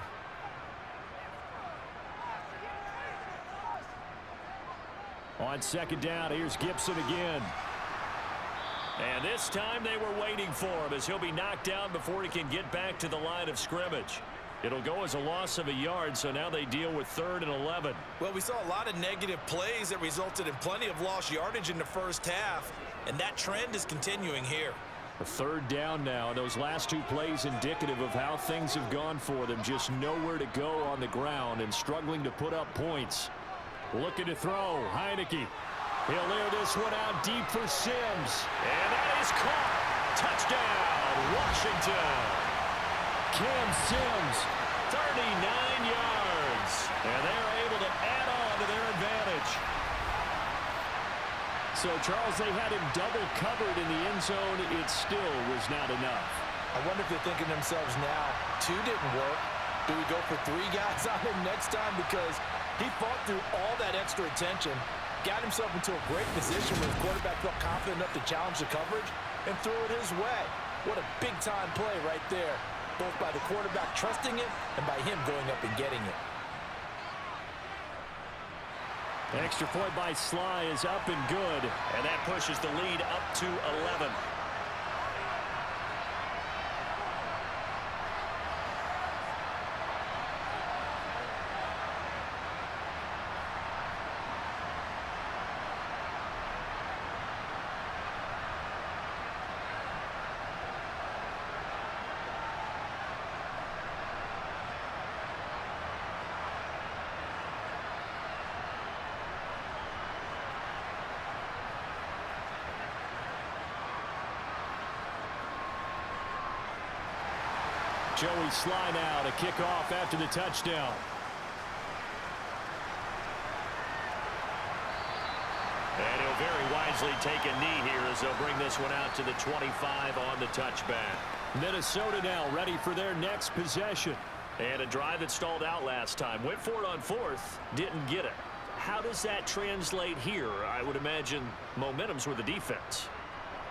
S2: On second down, here's Gibson again.
S3: And this time they were waiting for him as he'll be knocked down before he can get back to the line of scrimmage. It'll go as a loss of a yard, so now they deal with 3rd and 11.
S4: Well, we saw a lot of negative plays that resulted in plenty of lost yardage in the first half, and that trend is continuing here.
S2: A 3rd down now, and those last 2 plays indicative of how things have gone for them. Just nowhere to go on the ground and struggling to put up points. Looking to throw, Heineke. He'll air this one out deep for Sims.
S3: And that is caught. Touchdown, Washington.
S2: Cam Sims.
S3: 39 yards. And they're able to add on to their advantage.
S2: So, Charles, they had him double covered in the end zone. It still was not enough.
S4: I wonder if they're thinking to themselves now, 2 didn't work. Do we go for 3 guys on him next time? Because he fought through all that extra attention, got himself into a great position where his quarterback felt confident enough to challenge the coverage and threw it his way. What a big-time play right there, both by the quarterback trusting it and by him going up and getting it.
S2: Extra point by Sly is up and good.
S3: And that pushes the lead up to 11.
S2: Joey Sly now to kick off after the touchdown.
S3: And he'll very wisely take a knee here as they'll bring this one out to the 25 on the touchback.
S2: Minnesota now ready for their next possession.
S3: And a drive that stalled out last time. Went for it on fourth, didn't get it. How does that translate here? I would imagine momentum's with the defense.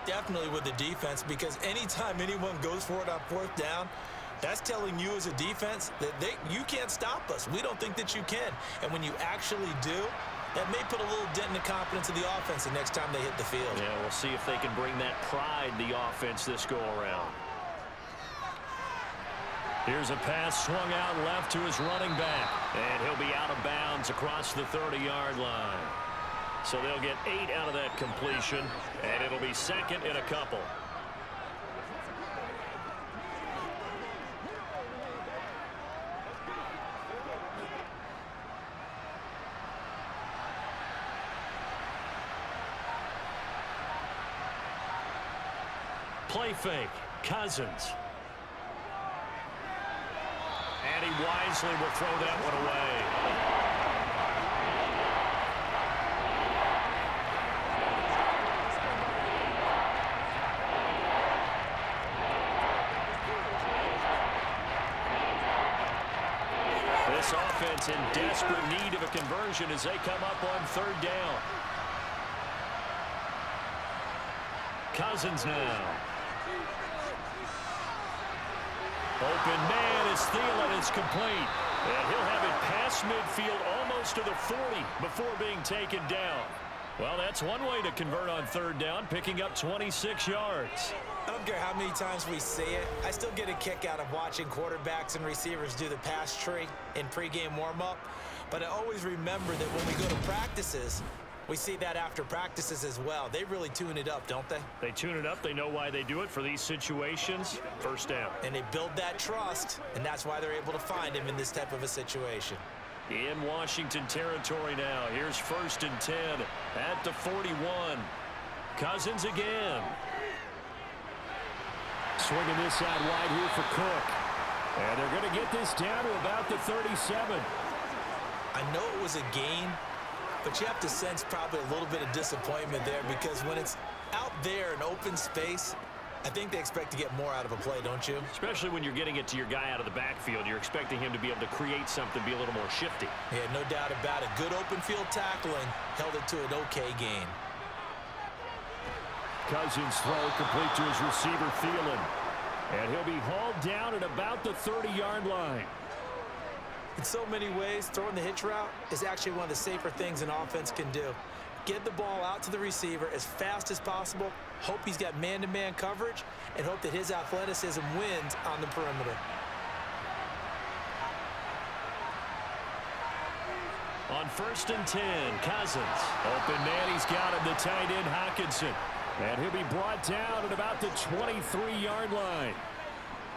S4: Definitely with the defense, because anytime anyone goes for it on fourth down, that's telling you as a defense that you can't stop us. We don't think that you can. And when you actually do, that may put a little dent in the confidence of the offense the next time they hit the field.
S3: Yeah, we'll see if they can bring that pride to the offense this go-around. Here's a pass swung out left to his running back. And he'll be out of bounds across the 30-yard line. So they'll get 8 out of that completion, and it'll be second and a couple. Play fake, Cousins. And he wisely will throw that one away. This offense in desperate need of a conversion as they come up on third down. Cousins now. Open man is Thielen. It's complete. And he'll have it past midfield almost to the 40 before being taken down. Well, that's one way to convert on third down, picking up 26 yards.
S4: I don't care how many times we see it. I still get a kick out of watching quarterbacks and receivers do the pass tree in pregame warm-up. But I always remember that when we go to practices, we see that after practices as well. They really tune it up, don't they?
S3: They tune it up. They know why they do it for these situations. First down.
S4: And they build that trust, and that's why they're able to find him in this type of a situation.
S3: In Washington territory now. Here's 1st and 10 at the 41. Cousins again.
S2: Swinging this out wide here for Cook. And they're going to get this down to about the 37.
S4: I know it was a gain, but you have to sense probably a little bit of disappointment there, because when it's out there in open space, I think they expect to get more out of a play, don't you?
S3: Especially when you're getting it to your guy out of the backfield. You're expecting him to be able to create something, be a little more shifty.
S4: Yeah, no doubt about it. Good open field tackling held it to an okay gain.
S2: Cousins throw complete to his receiver, Thielen. And he'll be hauled down at about the 30-yard line.
S4: In so many ways, throwing the hitch route is actually one of the safer things an offense can do. Get the ball out to the receiver as fast as possible, hope he's got man-to-man coverage, and hope that his athleticism wins on the perimeter.
S3: On 1st and 10, Cousins.
S2: Open man, he's got him, the tight end, Hockenson. And he'll be brought down at about the 23-yard line.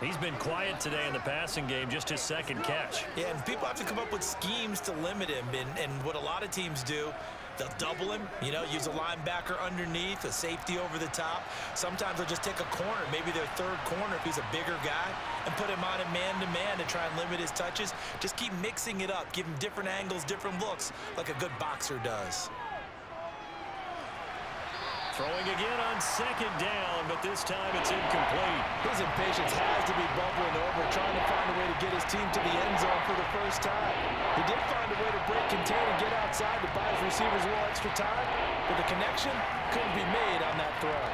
S3: He's been quiet today in the passing game, just his second catch.
S4: Yeah, and people have to come up with schemes to limit him, and what a lot of teams do, they'll double him, use a linebacker underneath, a safety over the top. Sometimes they'll just take a corner, maybe their third corner if he's a bigger guy, and put him on a man-to-man to try and limit his touches. Just keep mixing it up, give him different angles, different looks, like a good boxer does.
S3: Throwing again on 2nd down, but this time it's incomplete.
S7: His impatience has to be bubbling over, trying to find a way to get his team to the end zone for the first time. He did find a way to break contain and get outside to buy his receivers a little extra time, but the connection couldn't be made on that throw.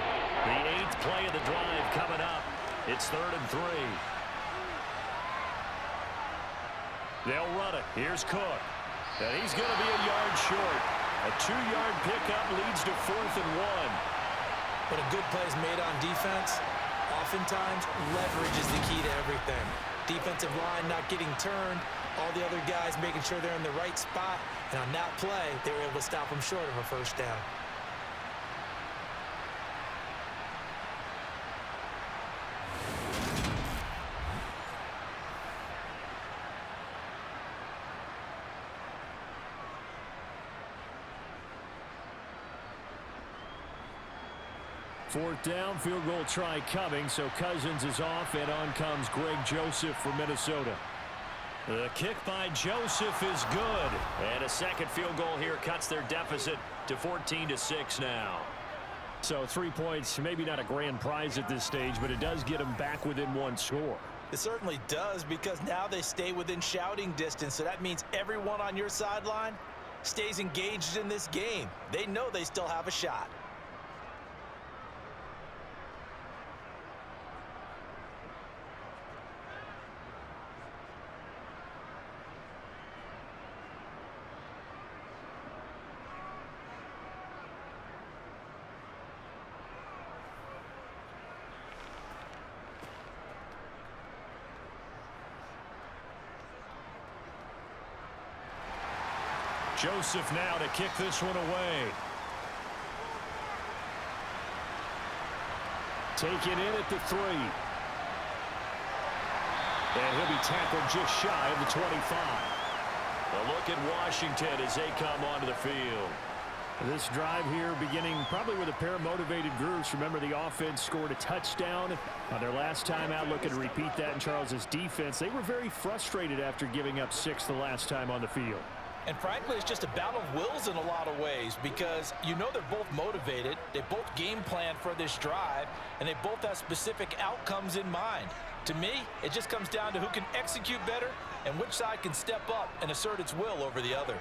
S3: The 8th play of the drive coming up. It's 3rd and 3. They'll run it. Here's Cook. And he's going to be a yard short. A 2-yard pickup leads to 4th and 1.
S4: When a good play is made on defense, oftentimes leverage is the key to everything. Defensive line not getting turned, all the other guys making sure they're in the right spot, and on that play, they were able to stop them short of a first down.
S2: Fourth down, field goal try coming, so Cousins is off, and on comes Greg Joseph for Minnesota.
S3: The kick by Joseph is good. And a second field goal here cuts their deficit to 14-6 now.
S2: So 3 points, maybe not a grand prize at this stage, but it does get them back within one score.
S7: It certainly does, because now they stay within shouting distance, so that means everyone on your sideline stays engaged in this game. They know they still have a shot.
S2: Joseph now to kick this one away. Taken in at the 3. And he'll be tackled just shy of the 25.
S3: A look at Washington as they come onto the field.
S2: This drive here beginning probably with a pair of motivated groups. Remember, the offense scored a touchdown on their last time out. Looking to repeat that in Charles's defense. They were very frustrated after giving up 6 the last time on the field.
S7: And frankly, it's just a battle of wills in a lot of ways, because you know they're both motivated, they both game plan for this drive, and they both have specific outcomes in mind. To me, it just comes down to who can execute better and which side can step up and assert its will over the other.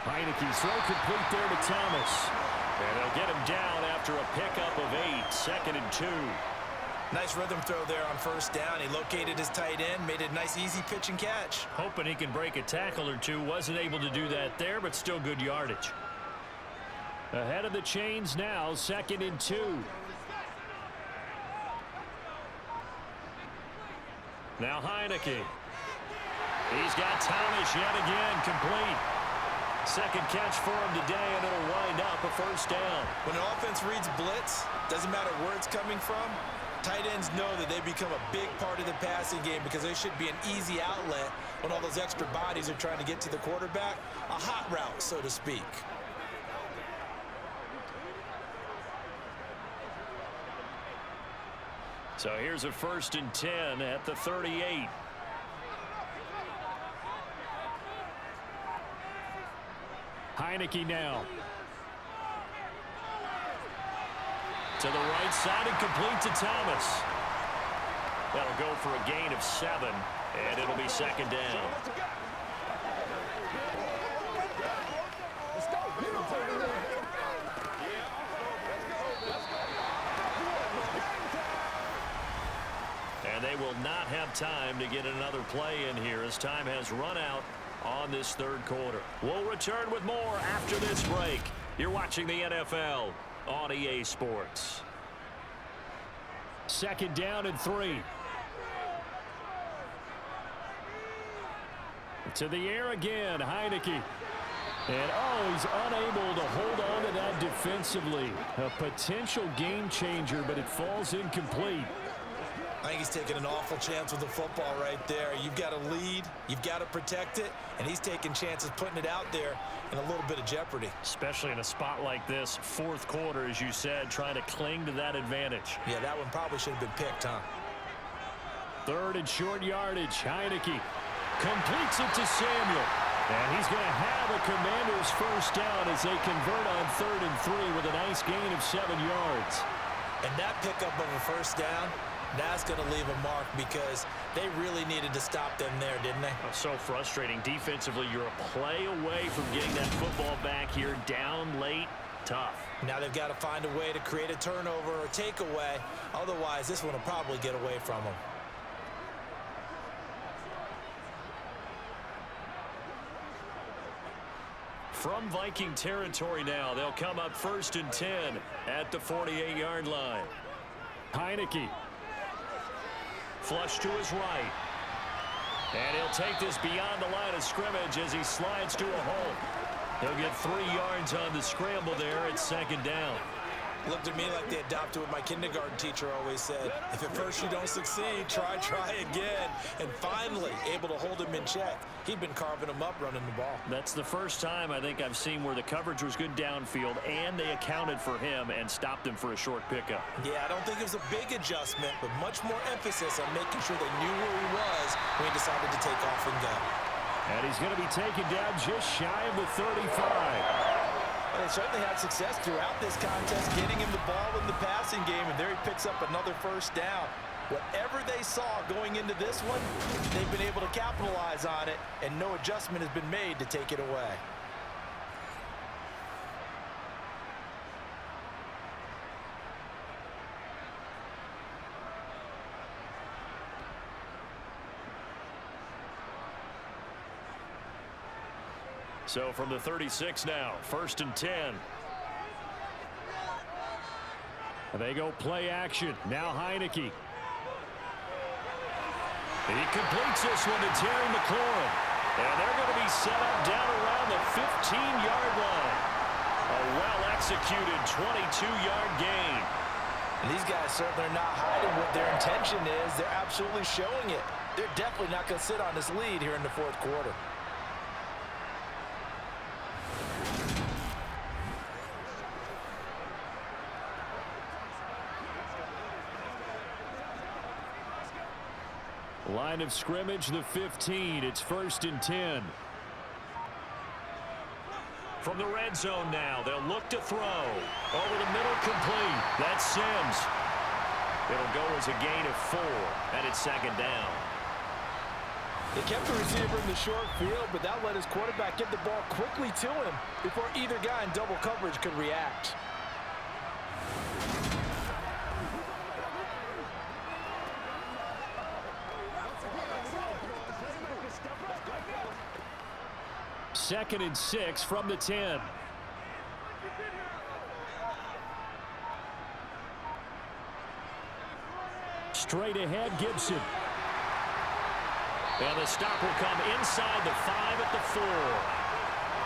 S2: Heineke's throw complete there to Thomas.
S3: And they'll get him down after a pickup of 8, 2nd and 2.
S7: Nice rhythm throw there on first down. He located his tight end, made it a nice easy pitch and catch.
S3: Hoping he can break a tackle or two. Wasn't able to do that there, but still good yardage.
S2: Ahead of the chains now, 2nd and 2. Now Heineke.
S3: He's got Thomas yet again complete. Second catch for him today, and it'll wind up a first down.
S7: When an offense reads blitz, doesn't matter where it's coming from, tight ends know that they become a big part of the passing game, because they should be an easy outlet when all those extra bodies are trying to get to the quarterback. A hot route, so to speak.
S3: So here's a 1st and 10 at the 38.
S2: Heineke now.
S3: To the right side and complete to Thomas. That'll go for a gain of 7, and it'll be 2nd down. And they will not have time to get another play in here, as time has run out on this 3rd quarter. We'll return with more after this break. You're watching the NFL on EA Sports.
S2: 2nd down and 3. To the air again, Heineke. And he's unable to hold on to that defensively. A potential game changer, but it falls incomplete.
S7: I think he's taking an awful chance with the football right there. You've got to lead, you've got to protect it, and he's taking chances putting it out there in a little bit of jeopardy.
S3: Especially in a spot like this, 4th quarter, as you said, trying to cling to that advantage.
S7: Yeah, that one probably should have been picked, huh?
S2: 3rd and short yardage. Heineke completes it to Samuel. And he's going to have a Commanders first down as they convert on 3rd and 3 with a nice gain of 7 yards.
S7: And that pickup of a first down, that's going to leave a mark, because they really needed to stop them there, didn't they?
S3: Oh, so frustrating. Defensively, you're a play away from getting that football back here. Down late, tough.
S7: Now they've got to find a way to create a turnover or takeaway. Otherwise, this one will probably get away from them.
S3: From Viking territory now, they'll come up 1st and 10 at the 48-yard line.
S2: Heineke.
S3: Flush to his right. And he'll take this beyond the line of scrimmage as he slides to a hole. He'll get 3 yards on the scramble there at 2nd down.
S7: Looked at me like they adopted what my kindergarten teacher always said. If at first you don't succeed, try again. And finally, able to hold him in check. He'd been carving him up running the ball.
S3: That's the first time I think I've seen where the coverage was good downfield and they accounted for him and stopped him for a short pickup.
S7: Yeah, I don't think it was a big adjustment, but much more emphasis on making sure they knew where he was when he decided to take off and go.
S2: And he's going to be taken down just shy of the 35.
S7: Well, they certainly had success throughout this contest, getting him the ball in the passing game, and there he picks up another first down. Whatever they saw going into this one, they've been able to capitalize on it, and no adjustment has been made to take it away.
S3: So from the 36 now, 1st and 10.
S2: And they go play action. Now Heineke.
S3: He completes this one to Terry McLaurin. And they're going to be set up down around the 15-yard line. A well-executed 22-yard gain.
S7: And these guys certainly are not hiding what their intention is. They're absolutely showing it. They're definitely not going to sit on this lead here in the fourth quarter.
S2: Line of scrimmage, the 15. It's 1st and 10.
S3: From the red zone now, they'll look to throw. Over the middle, complete. That's Sims. It'll go as a gain of 4, and it's 2nd down.
S7: They kept the receiver in the short field, but that let his quarterback get the ball quickly to him before either guy in double coverage could react.
S2: Second and 6 from the 10. Straight ahead, Gibson.
S3: And the stop will come inside the 5 at the 4.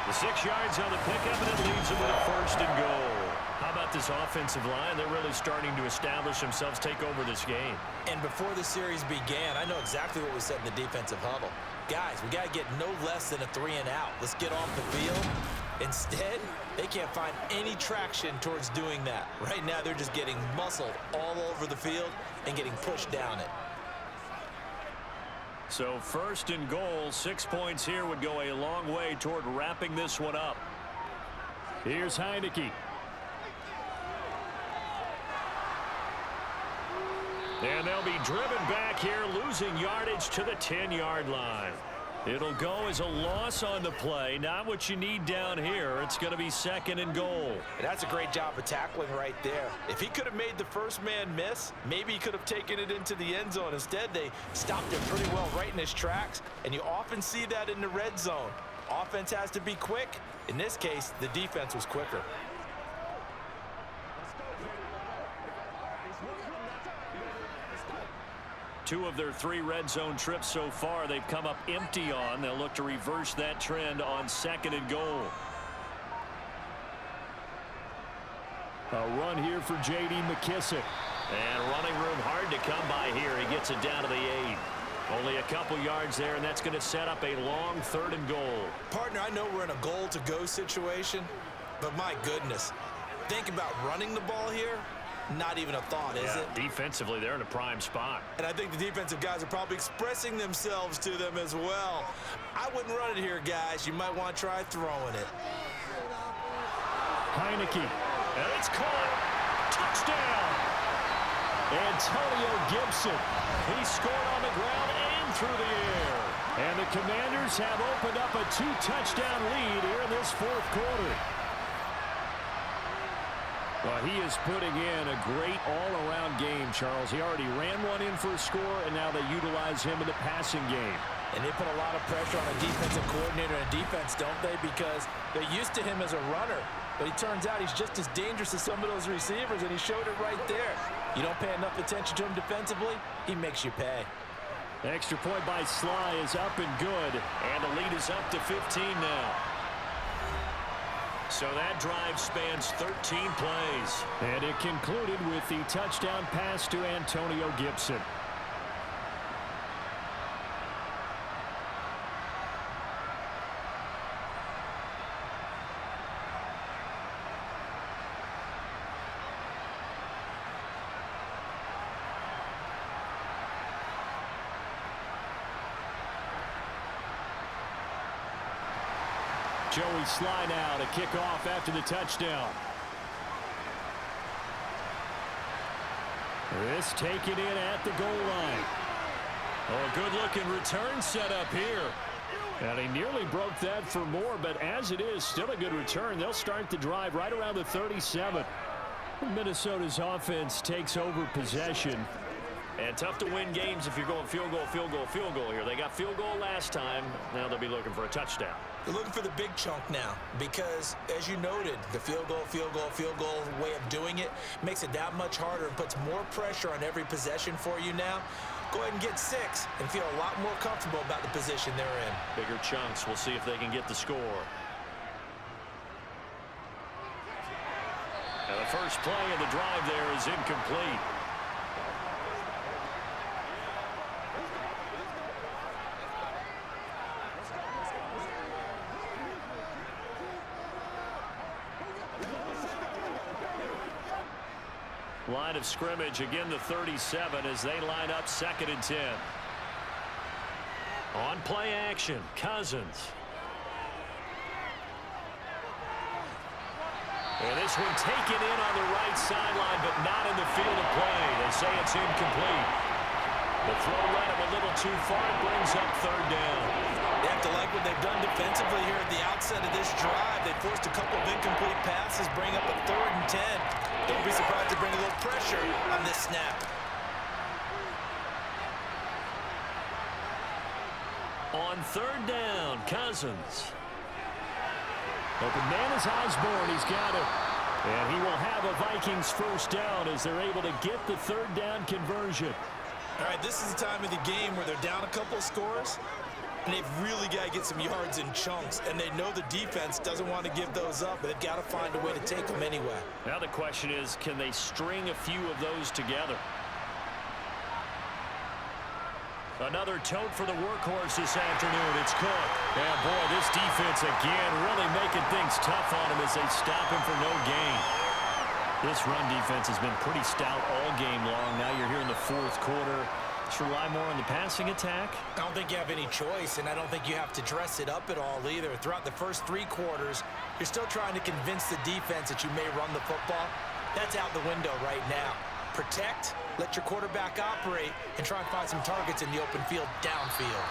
S3: The 6 yards on the pickup, and it leaves them with a 1st and goal. How about this offensive line? They're really starting to establish themselves, take over this game.
S7: And before the series began, I know exactly what was said in the defensive huddle. Guys, we got to get no less than a 3 and out. Let's get off the field. Instead, they can't find any traction towards doing that. Right now, they're just getting muscled all over the field and getting pushed down it.
S3: So 1st and goal, 6 points here would go a long way toward wrapping this one up.
S2: Here's Heineke.
S3: And they'll be driven back here, losing yardage to the 10-yard line. It'll go as a loss on the play. Not what you need down here. It's going to be 2nd and goal.
S7: And that's a great job of tackling right there. If he could have made the first man miss, maybe he could have taken it into the end zone. Instead, they stopped it pretty well right in his tracks, and you often see that in the red zone. Offense has to be quick. In this case, the defense was quicker.
S3: Two of their 3 red zone trips so far, they've come up empty on. They'll look to reverse that trend on 2nd and goal.
S2: A run here for J.D. McKissick.
S3: And running room hard to come by here. He gets it down to the 8. Only a couple yards there, and that's going to set up a long 3rd and goal.
S7: Partner, I know we're in a goal-to-go situation, but my goodness, think about running the ball here. Not even a thought, is it?
S3: Defensively, they're in a prime spot.
S7: And I think the defensive guys are probably expressing themselves to them as well. I wouldn't run it here, guys. You might want to try throwing it.
S2: Heineke.
S3: And it's caught. Touchdown.
S2: Antonio Gibson.
S3: He scored on the ground and through the air.
S2: And the Commanders have opened up a 2-touchdown lead here in this 4th quarter. Well, he is putting in a great all-around game, Charles. He already ran one in for a score, and now they utilize him in the passing game.
S7: And they put a lot of pressure on a defensive coordinator and defense, don't they? Because they're used to him as a runner. But it turns out he's just as dangerous as some of those receivers, and he showed it right there. You don't pay enough attention to him defensively, he makes you pay.
S2: The extra point by Sly is up and good.
S3: And the lead is up to 15 now. So that drive spans 13 plays.
S2: And it concluded with the touchdown pass to Antonio Gibson. Joey Sly now to kick off after the touchdown. This taken in at the goal line.
S3: Oh, good-looking return set up here.
S2: And he nearly broke that for more, but as it is, still a good return. They'll start the drive right around the 37. Minnesota's offense takes over possession.
S3: And tough to win games if you're going field goal, field goal, field goal here. They got field goal last time. Now they'll be looking for a touchdown.
S7: They're looking for the big chunk now because, as you noted, the field goal way of doing it makes it that much harder and puts more pressure on every possession for you now. Go ahead and get 6 and feel a lot more comfortable about the position they're in.
S3: Bigger chunks. We'll see if they can get the score. Now the first play of the drive there is incomplete. Line of scrimmage, again the 37 as they line up 2nd and 10. On play action, Cousins. And this one taken in on the right sideline, but not in the field of play. They say it's incomplete. The throw led him a little too far, brings up 3rd down.
S7: They have to like what they've done defensively here at the outset of this drive. They forced a couple of incomplete passes, bring up a 3rd and 10. Don't be surprised to bring a little pressure on this snap.
S3: On 3rd down, Cousins.
S2: Open man is Osborne. He's got it. And he will have a Vikings first down as they're able to get the 3rd down conversion.
S7: All right, this is the time of the game where they're down a couple of scores, and they've really got to get some yards in chunks, and they know the defense doesn't want to give those up, but they've got to find a way to take them anyway.
S3: Now the question is, can they string a few of those together? Another tote for the workhorse this afternoon. It's Cook. And boy, this defense again really making things tough on him as they stop him for no gain. This run defense has been pretty stout all game long. Now you're here in the 4th quarter. Let's rely more on the passing attack.
S7: I don't think you have any choice, and I don't think you have to dress it up at all either. Throughout the first 3 quarters, you're still trying to convince the defense that you may run the football. That's out the window right now. Protect, let your quarterback operate, and try and find some targets in the open field downfield.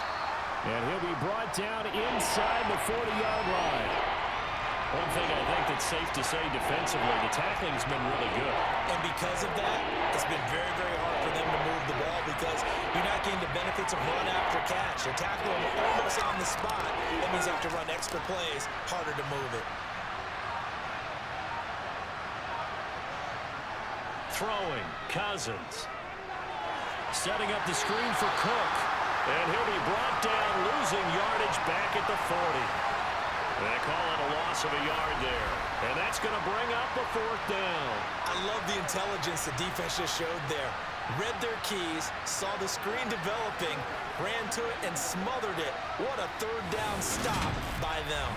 S2: And he'll be brought down inside the 40-yard line.
S3: One thing I think that's safe to say defensively, the tackling has been really good.
S7: And because of that, it's been very, very hard for them to move the ball because you're not getting the benefits of run after catch. They're tackling almost on the spot. That means you have to run extra plays, harder to move it.
S3: Throwing, Cousins. Setting up the screen for Cook. And he'll be brought down, losing yardage back at the 40. They call it a loss of a yard there. And that's going to bring up a 4th down.
S7: I love the intelligence the defense just showed there. Read their keys, saw the screen developing, ran to it, and smothered it. What a 3rd down stop by them.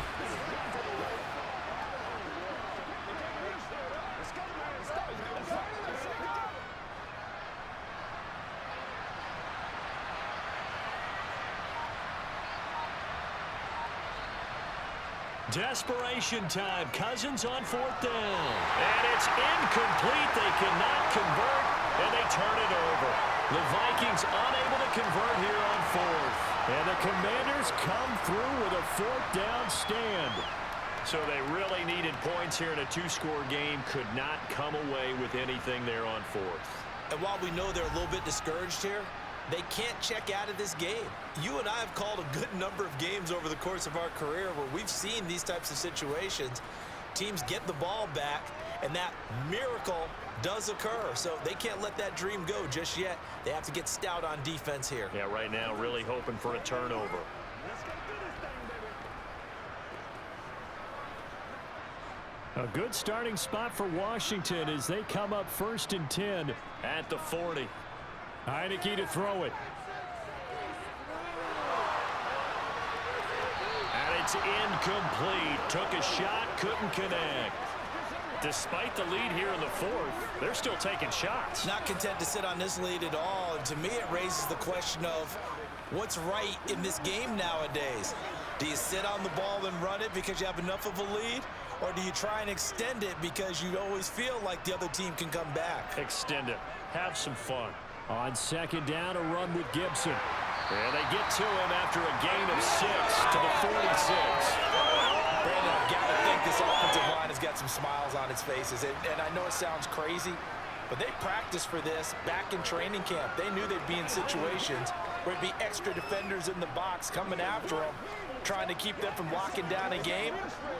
S3: Desperation time. Cousins on 4th down. And it's incomplete. They cannot convert, and they turn it over. The Vikings unable to convert here on 4th.
S2: And the Commanders come through with a 4th down stand.
S3: So they really needed points here in a 2-score game. Could not come away with anything there on 4th.
S7: And while we know they're a little bit discouraged here, they can't check out of this game. You and I have called a good number of games over the course of our career where we've seen these types of situations. Teams get the ball back, and that miracle does occur. So they can't let that dream go just yet. They have to get stout on defense here.
S3: Yeah, right now really hoping for a turnover.
S2: A good starting spot for Washington as they come up 1st and 10
S3: at the 40.
S2: Heineke to throw it.
S3: And it's incomplete. Took a shot, couldn't connect. Despite the lead here in the 4th, they're still taking shots.
S4: Not content to sit on this lead at all. And to me, it raises the question of what's right in this game nowadays. Do you sit on the ball and run it because you have enough of a lead? Or do you try and extend it because you always feel like the other team can come back?
S3: Extend it. Have some fun.
S2: On 2nd down, a run with Gibson.
S3: And they get to him after a gain of 6 to the 46.
S4: Brandon, I've got to think this offensive line has got some smiles on its faces. And I know it sounds crazy, but they practiced for this back in training camp. They knew they'd be in situations where it'd be extra defenders in the box coming after them, trying to keep them from locking down a game.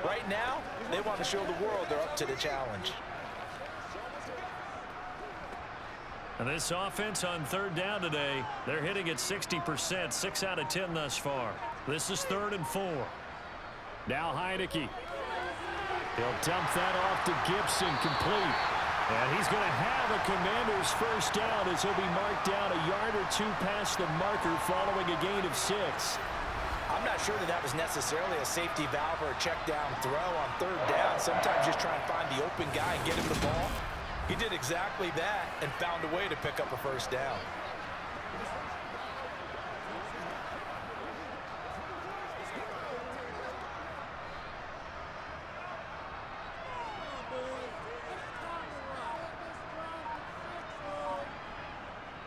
S4: Right now, they want to show the world they're up to the challenge.
S3: And this offense on 3rd down today, they're hitting at 60%, 6 out of 10 thus far. This is 3rd and 4.
S2: Now Heineke. He'll dump that off to Gibson, complete. And he's going to have a Commanders 1st down as he'll be marked down a yard or 2 past the marker following a gain of 6.
S4: I'm not sure that was necessarily a safety valve or a check down throw on 3rd down. Sometimes just try and find the open guy and get him the ball. He did exactly that and found a way to pick up a 1st down.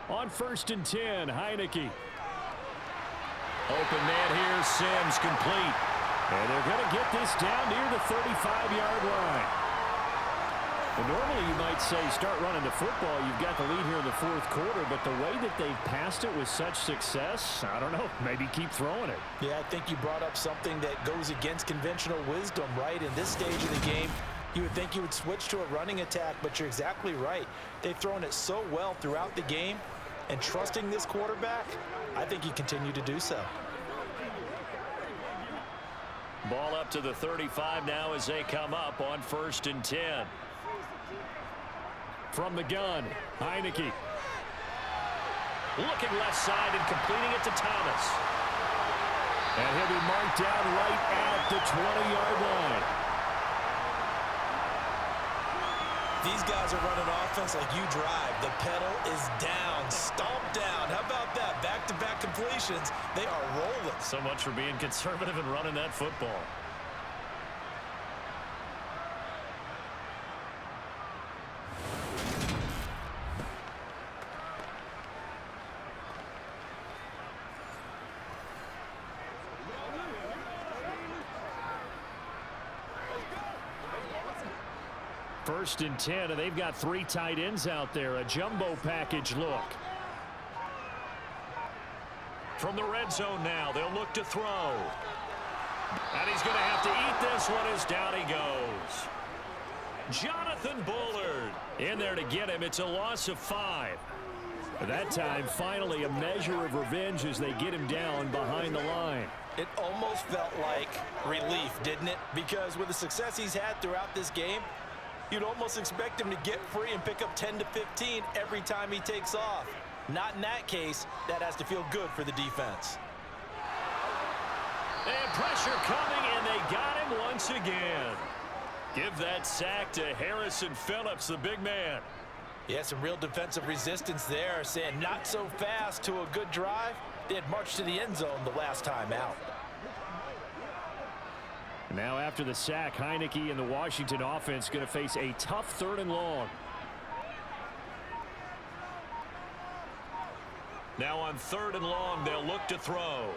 S2: On 1st and 10, Heineke.
S3: Open man here, Sims, complete.
S2: And they're going to get this down near the 35-yard line. And normally you might say start running the football. You've got the lead here in the 4th quarter, but the way that they've passed it with such success, I don't know, maybe keep throwing it.
S4: Yeah, I think you brought up something that goes against conventional wisdom, right? In this stage of the game, you would think you would switch to a running attack, but you're exactly right. They've thrown it so well throughout the game, and trusting this quarterback, I think you continue to do so.
S3: Ball up to the 35 now as they come up on 1st and 10.
S2: From the gun, Heineke.
S3: Looking left side and completing it to Thomas.
S2: And he'll be marked down right at the 20-yard line.
S4: These guys are running offense like you drive. The pedal is down, stomp down. How about that? Back-to-back completions. They are rolling.
S3: So much for being conservative and running that football.
S2: First and 10, and they've got 3 tight ends out there. A jumbo package look.
S3: From the red zone now, they'll look to throw. And he's going to have to eat this one as down he goes. Jonathan Bullard in there to get him. It's a loss of 5.
S2: That time, finally, a measure of revenge as they get him down behind the line.
S4: It almost felt like relief, didn't it? Because with the success he's had throughout this game, you'd almost expect him to get free and pick up 10 to 15 every time he takes off. Not in that case. That has to feel good for the defense.
S3: And pressure coming, and they got him once again. Give that sack to Harrison Phillips, the big man.
S4: Yeah, some real defensive resistance there, saying not so fast to a good drive. They had marched to the end zone the last time out.
S2: Now after the sack, Heineke and the Washington offense going to face a tough 3rd and long.
S3: Now on 3rd and long, they'll look to throw.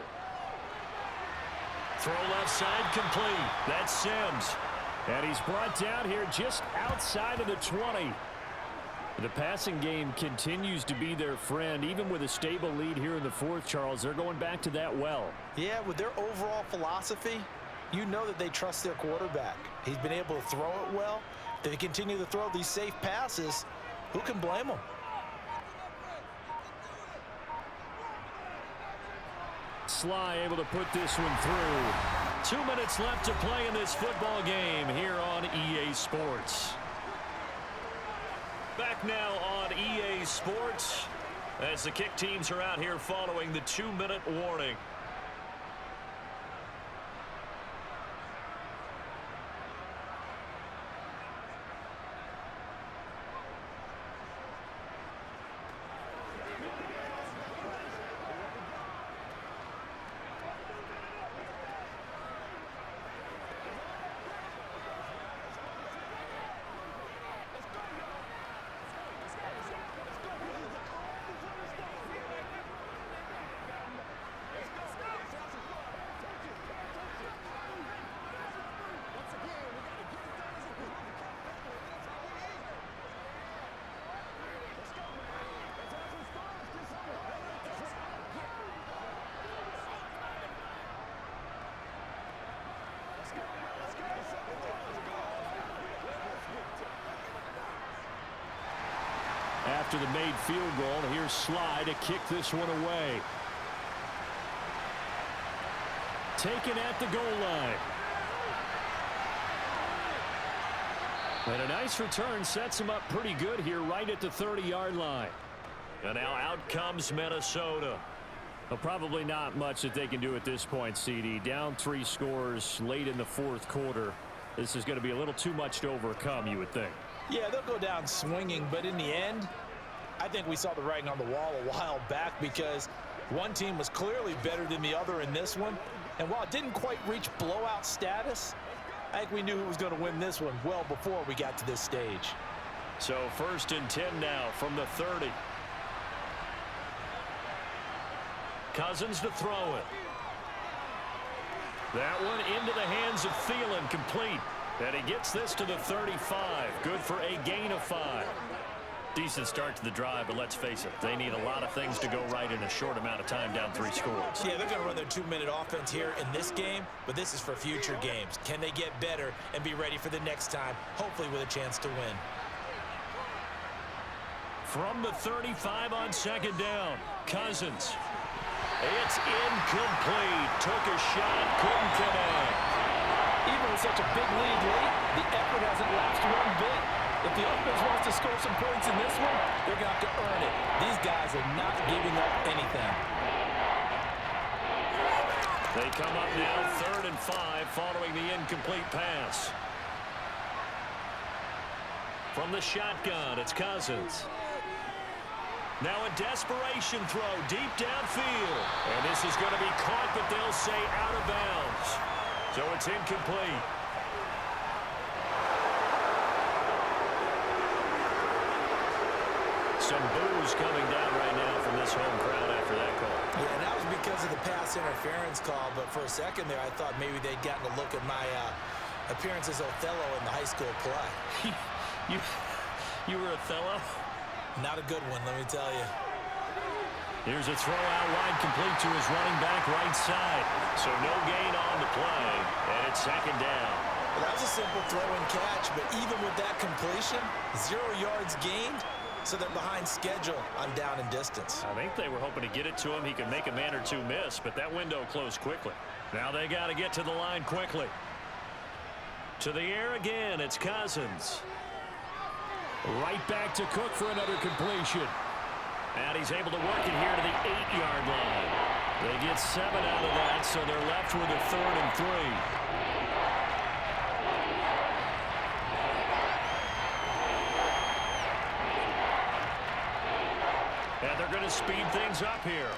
S3: Throw left side complete. That's Sims.
S2: And he's brought down here just outside of the 20. The passing game continues to be their friend. Even with a stable lead here in the 4th, Charles, they're going back to that well.
S4: Yeah, with their overall philosophy, you know that they trust their quarterback. He's been able to throw it well. If they continue to throw these safe passes, who can blame them?
S2: Sly able to put this one through.
S3: 2 minutes left to play in this football game here on EA EA Sports. Back now on EA Sports as the kick teams are out here following the 2-minute warning.
S2: After the made field goal, here's Sly to kick this one away. Taken at the goal line. And a nice return sets him up pretty good here right at the 30-yard line.
S3: And now out comes Minnesota.
S2: Well, probably not much that they can do at this point, CD. Down 3 scores late in the fourth quarter. This is going to be a little too much to overcome, you would think.
S7: Yeah, they'll go down swinging, but in the end, I think we saw the writing on the wall a while back because one team was clearly better than the other in this one. And while it didn't quite reach blowout status, I think we knew who was going to win this one well before we got to this stage.
S3: So 1st and 10 now from the 30. Cousins to throw it. That one into the hands of Thielen, complete. And he gets this to the 35. Good for a gain of 5. Decent start to the drive, but let's face it, they need a lot of things to go right in a short amount of time, down 3 scores.
S7: Yeah, they're going to run their 2-minute offense here in this game, but this is for future games. Can they get better and be ready for the next time, hopefully with a chance to win?
S3: From the 35 on 2nd down, Cousins. It's incomplete. Took a shot, couldn't connect.
S7: Even with such a big lead late, the effort hasn't lapsed one bit. If the offense wants to score some points in this one, they're going to have to earn it. These guys are not giving up anything.
S3: They come up now 3rd and 5 following the incomplete pass. From the shotgun, it's Cousins. Now a desperation throw deep downfield. And this is going to be caught, but they'll say out of bounds. So it's incomplete. Some boos coming down right now from this home crowd after that call.
S7: Yeah, and that was because of the pass interference call, but for a second there, I thought maybe they'd gotten a look at my appearance as Othello in the high school play.
S3: You were Othello?
S7: Not a good one, let me tell you.
S3: Here's a throw out wide, complete to his running back right side. So no gain on the play, and it's 2nd down.
S7: Well, that was a simple throw and catch, but even with that completion, 0 yards gained. So they're behind schedule on down and distance.
S3: I think they were hoping to get it to him. He could make a man or two miss, but that window closed quickly. Now they got to get to the line quickly. To the air again, it's Cousins.
S2: Right back to Cook for another completion.
S3: And he's able to work it here to the 8-yard line. They get 7 out of that, so they're left with a 3rd and 3. And they're going to speed things up here.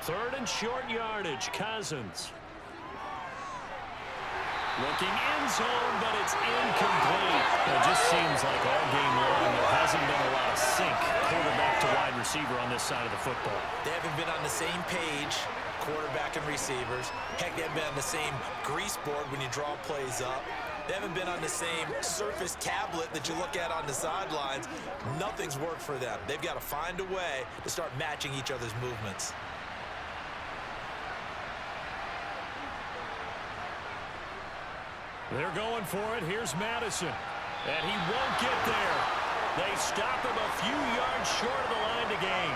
S3: 3rd and short yardage, Cousins. Looking end zone, but it's incomplete.
S2: It just seems like all game long there hasn't been a lot of sync quarterback to wide receiver on this side of the football.
S7: They haven't been on the same page, quarterback and receivers. Heck, they haven't been on the same grease board when you draw plays up. They haven't been on the same surface tablet that you look at on the sidelines. Nothing's worked for them. They've got to find a way to start matching each other's movements.
S3: They're going for it. Here's Madison. And he won't get there. They stop him a few yards short of the line to gain.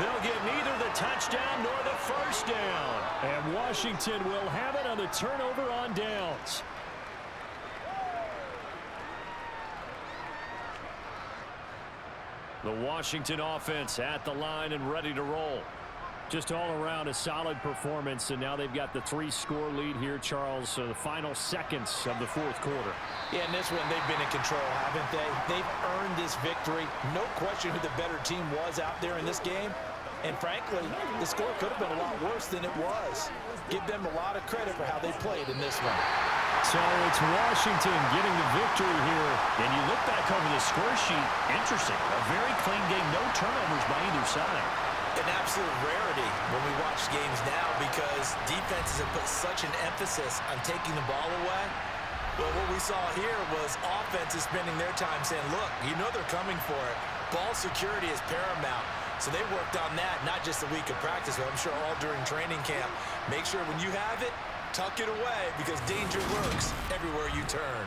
S3: They'll get neither the touchdown nor the 1st down.
S2: And Washington will have it on the turnover on down. The Washington offense at the line and ready to roll. Just all around a solid performance, and now they've got the 3-score lead here, Charles. So the final seconds of the fourth quarter.
S4: Yeah, in this one, they've been in control, haven't they? They've earned this victory. No question who the better team was out there in this game. And frankly, the score could have been a lot worse than it was. Give them a lot of credit for how they played in this one.
S2: So it's Washington getting the victory here. And you look back over the score sheet, interesting. A very clean game, no turnovers by either side.
S4: An absolute rarity when we watch games now because defenses have put such an emphasis on taking the ball away. But what we saw here was offenses spending their time saying, look, you know they're coming for it. Ball security is paramount. So they worked on that, not just a week of practice, but I'm sure all during training camp. Make sure when you have it, tuck it away because danger lurks everywhere you turn.